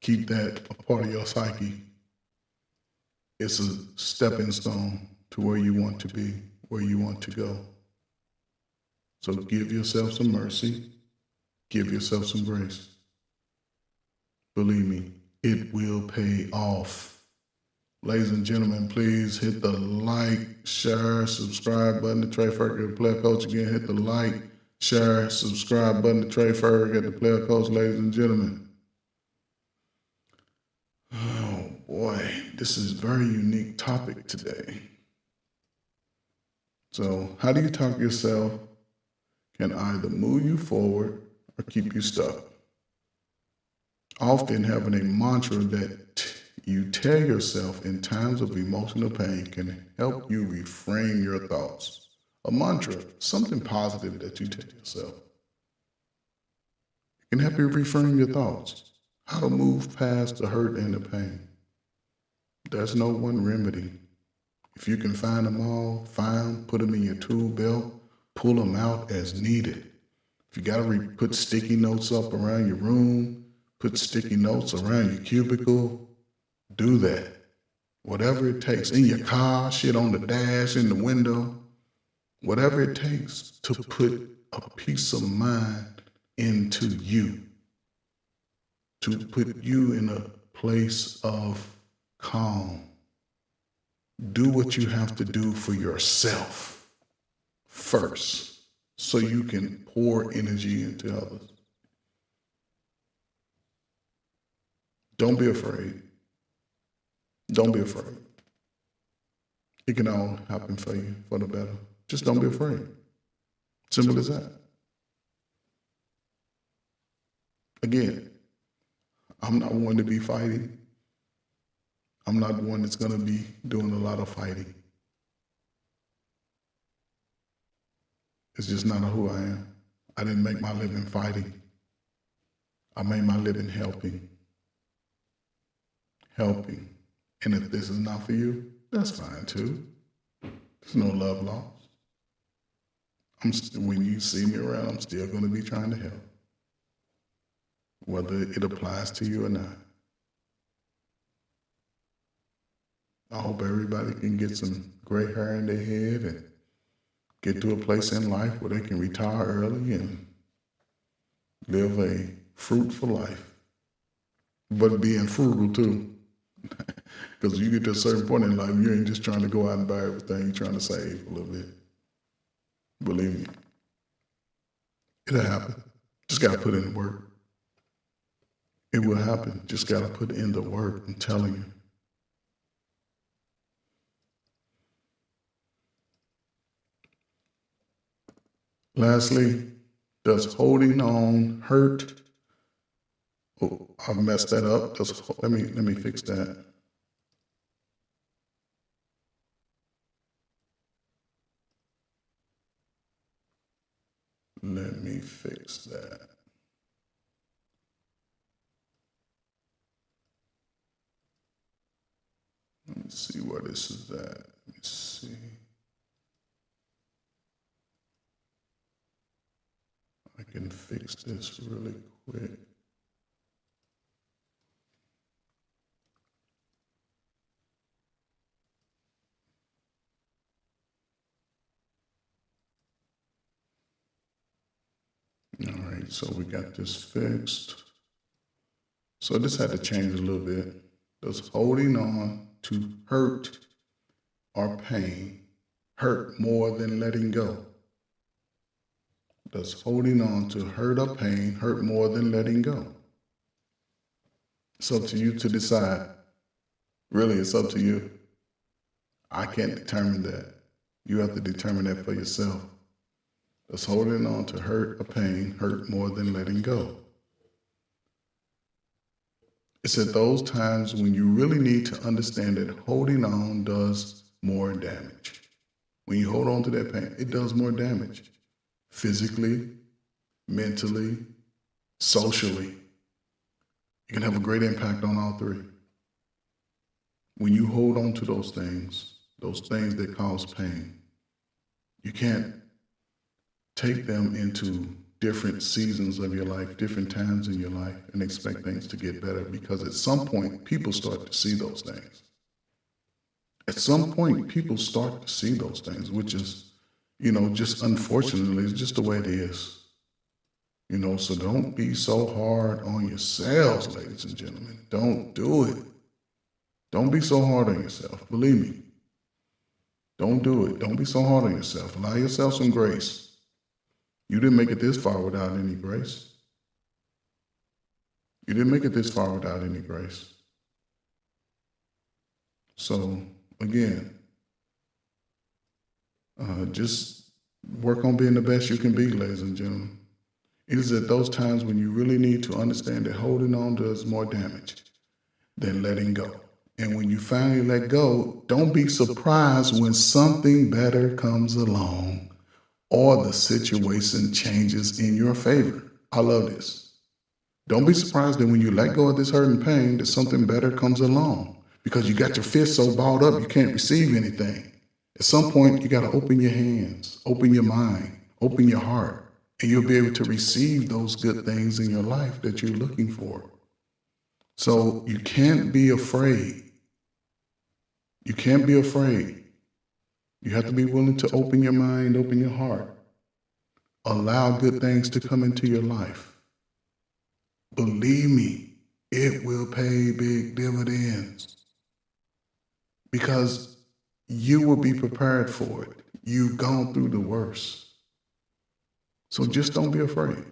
Keep that a part of your psyche. It's a stepping stone to where you want to be, where you want to go. So give yourself some mercy. Give yourself some grace. Believe me, it will pay off. Ladies and gentlemen, please hit the like, share, subscribe button to Trey Ferg at the Player Coach. Again, hit the like, share, subscribe button to Trey Ferg at the Player Coach, ladies and gentlemen. Oh boy, this is a very unique topic today. So, how do you talk yourself can either move you forward or keep you stuck? Often having a mantra that you tell yourself in times of emotional pain can help you reframe your thoughts. A mantra, something positive that you tell yourself. It can help you reframe your thoughts, how to move past the hurt and the pain. There's no one remedy. If you can find them all, put them in your tool belt, pull them out as needed. If you gotta put sticky notes up around your room, put sticky notes around your cubicle, do that. Whatever it takes, in your car, shit on the dash, in the window, whatever it takes to put a peace of mind into you, to put you in a place of calm. Do what you have to do for yourself first so you can pour energy into others. Don't be afraid. Don't be afraid. It can all happen for you for the better. Just don't be afraid. Simple as that. Again, I'm not one to be fighting. I'm not one that's going to be doing a lot of fighting. It's just not who I am. I didn't make my living fighting. I made my living helping. Helping. And if this is not for you, that's fine too. There's no love lost. When you see me around, I'm still going to be trying to help, whether it applies to you or not. I hope everybody can get some gray hair in their head and get to a place in life where they can retire early and live a fruitful life, but being frugal too. Because you get to a certain point in life, you ain't just trying to go out and buy everything, you're trying to save a little bit. Believe me, it'll happen. Just got to put in the work. It will happen. Just got to put in the work, I'm telling you. Lastly, does holding on hurt? Oh, I messed that up. Let me fix that. Let me fix that. Let me see where this is at. Let me see. I can fix this really quick. All right, so we got this fixed. So this had to change a little bit. Does holding on to hurt or pain hurt more than letting go? Does holding on to hurt or pain hurt more than letting go? It's up to you to decide. Really, it's up to you. I can't determine that. You have to determine that for yourself. Does holding on to hurt or pain hurt more than letting go? It's at those times when you really need to understand that holding on does more damage. When you hold on to that pain, it does more damage. Physically, mentally, socially. It can have a great impact on all three. When you hold on to those things that cause pain, you can't take them into different seasons of your life, different times in your life, and expect things to get better, because at some point, people start to see those things. At some point, people start to see those things, which is, just unfortunately, it's just the way it is. So don't be so hard on yourselves, ladies and gentlemen. Don't do it. Don't be so hard on yourself. Believe me. Don't do it. Don't be so hard on yourself. Allow yourself some grace. You didn't make it this far without any grace. You didn't make it this far without any grace. So, again, just work on being the best you can be, ladies and gentlemen. It is at those times when you really need to understand that holding on does more damage than letting go. And when you finally let go, don't be surprised when something better comes along or the situation changes in your favor. I love this. Don't be surprised that when you let go of this hurt and pain, that something better comes along, because you got your fist so balled up you can't receive anything. At some point, you got to open your hands, open your mind, open your heart, and you'll be able to receive those good things in your life that you're looking for. So you can't be afraid. You can't be afraid. You have to be willing to open your mind, open your heart. Allow good things to come into your life. Believe me, it will pay big dividends, because you will be prepared for it. You've gone through the worst. So just don't be afraid.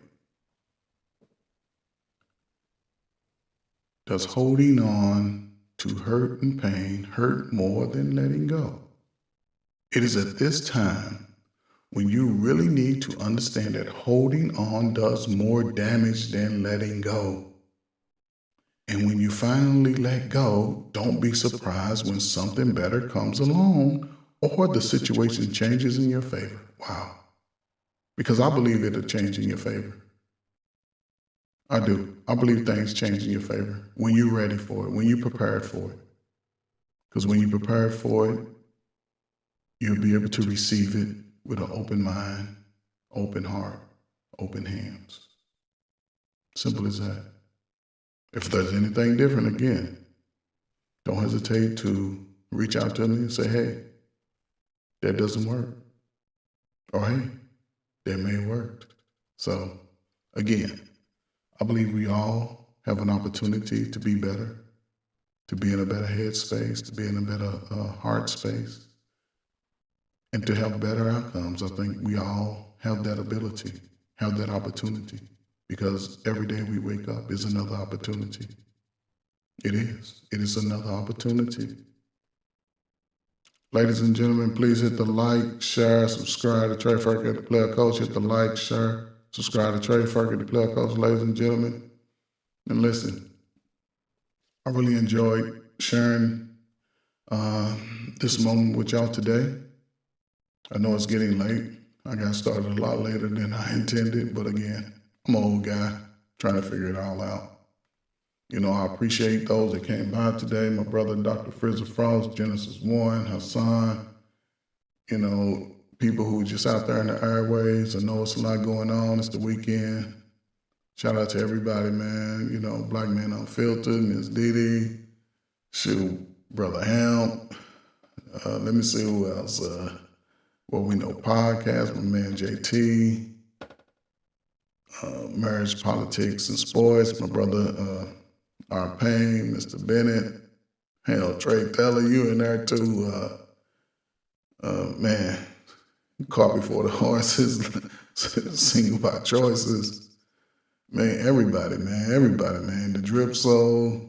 Does holding on to hurt and pain hurt more than letting go? It is at this time when you really need to understand that holding on does more damage than letting go. And when you finally let go, don't be surprised when something better comes along or the situation changes in your favor. Wow. Because I believe it'll change in your favor. I do. I believe things change in your favor when you're ready for it, when you're prepared for it. Because when you're prepared for it, you'll be able to receive it with an open mind, open heart, open hands. Simple as that. If there's anything different, again, don't hesitate to reach out to me and say, hey, that doesn't work. Or hey, that may work. So, again, I believe we all have an opportunity to be better, to be in a better headspace, to be in a better heart space, and to have better outcomes. I think we all have that ability, have that opportunity, because every day we wake up is another opportunity. It is. It is another opportunity. Ladies and gentlemen, please hit the like, share, subscribe to Trey Ferguson, the Player Coach. Hit the like, share, subscribe to Trey Ferguson, the Player Coach, ladies and gentlemen. And listen, I really enjoyed sharing this moment with y'all today. I know it's getting late. I got started a lot later than I intended, but again, I'm an old guy trying to figure it all out. I appreciate those that came by today. My brother, Dr. Frizzer Frost, Genesis One, Hassan, people who are just out there in the airways. I know it's a lot going on. It's the weekend. Shout out to everybody, man. Black Man Unfiltered, Miss Didi, shoot, Brother Ham. Let me see who else. We know podcast, my man JT, Marriage, Politics, and Sports, my brother R. Payne, Mr. Bennett, hell, Trey Teller, you in there too. Man, caught before the horses, single by choices. Man, everybody, man. The Drip Soul,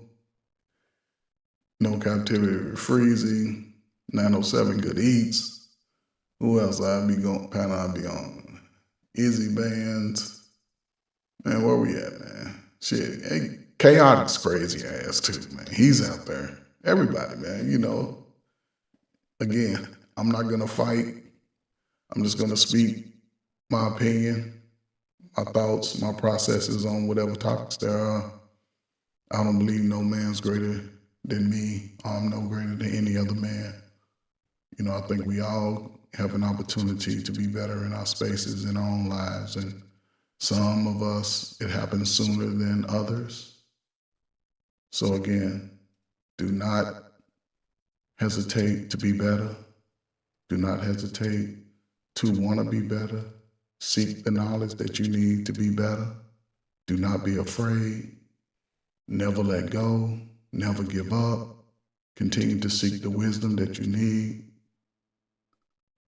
No Captivity Freezy, 907 Good Eats. Who else I'd be on? Izzy Bands. Man, where we at, man? Shit. Hey, Chaotic's crazy ass too, man. He's out there. Everybody, man, Again, I'm not gonna fight. I'm just gonna speak my opinion, my thoughts, my processes on whatever topics there are. I don't believe no man's greater than me. I'm no greater than any other man. I think we all have an opportunity to be better in our spaces, in our own lives, and Some of us, it happens sooner than others. So again, do not hesitate to be better. Do not hesitate to want to be better. Seek the knowledge that you need to be better. Do not be afraid. Never let go. Never give up. Continue to seek the wisdom that you need.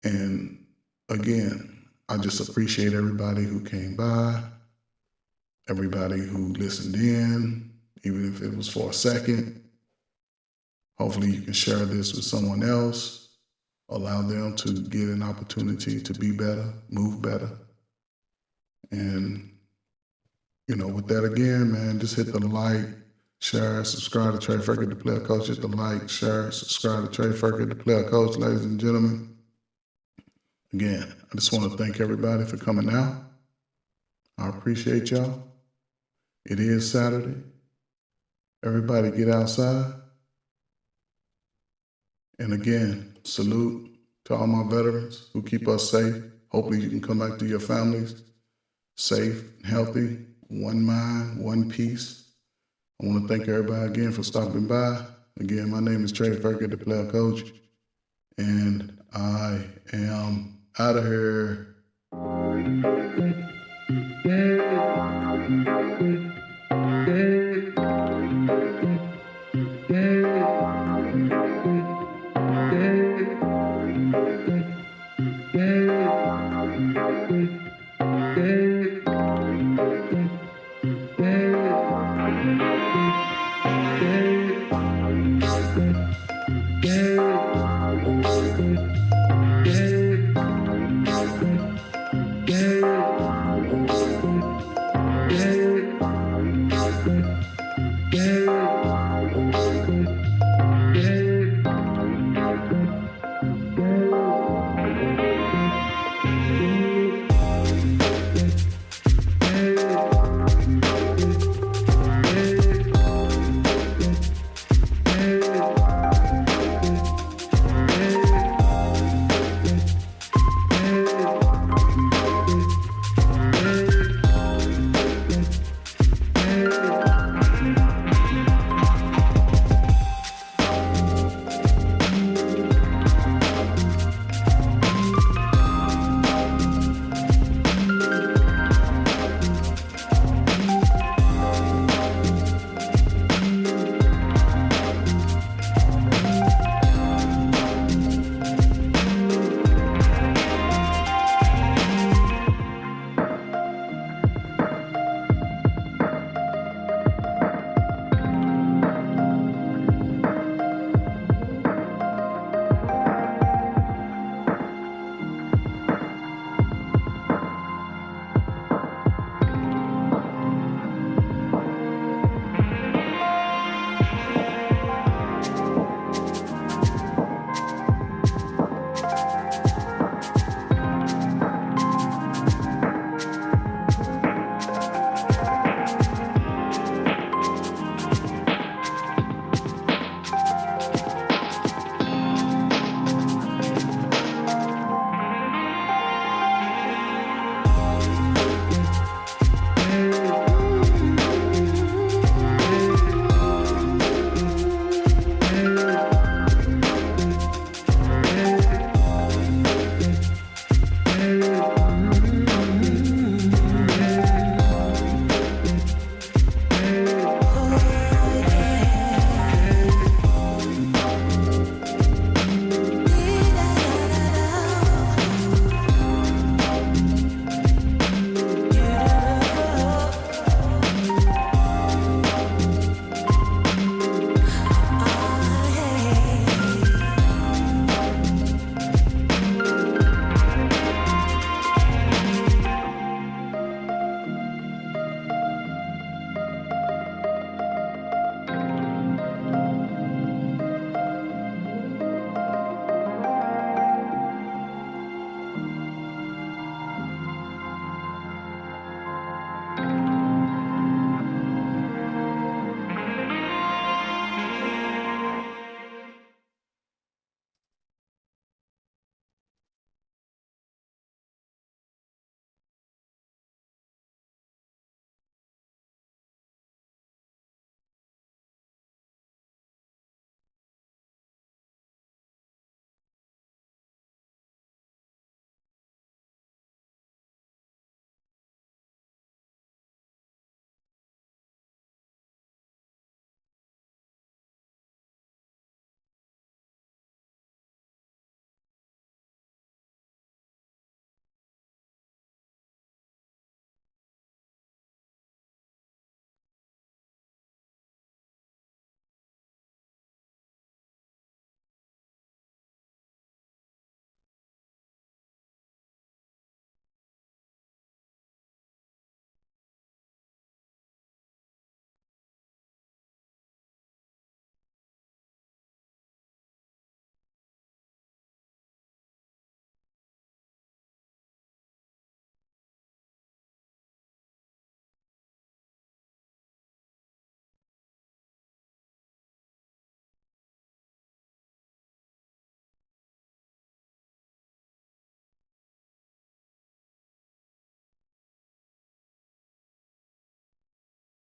And again, I just appreciate everybody who came by, everybody who listened in, even if it was for a second. Hopefully you can share this with someone else, allow them to get an opportunity to be better, move better. And, with that again, man, just hit the like, share, subscribe to Trey Ferguson, the Player Coach. Hit the like, share, subscribe to Trey Ferguson, the Player Coach, ladies and gentlemen. Again, I just want to thank everybody for coming out. I appreciate y'all. It is Saturday. Everybody get outside. And again, salute to all my veterans who keep us safe. Hopefully you can come back to your families safe and healthy, one mind, one peace. I want to thank everybody again for stopping by. Again, my name is Trey Ferguson, the Player Coach, and I am out of here.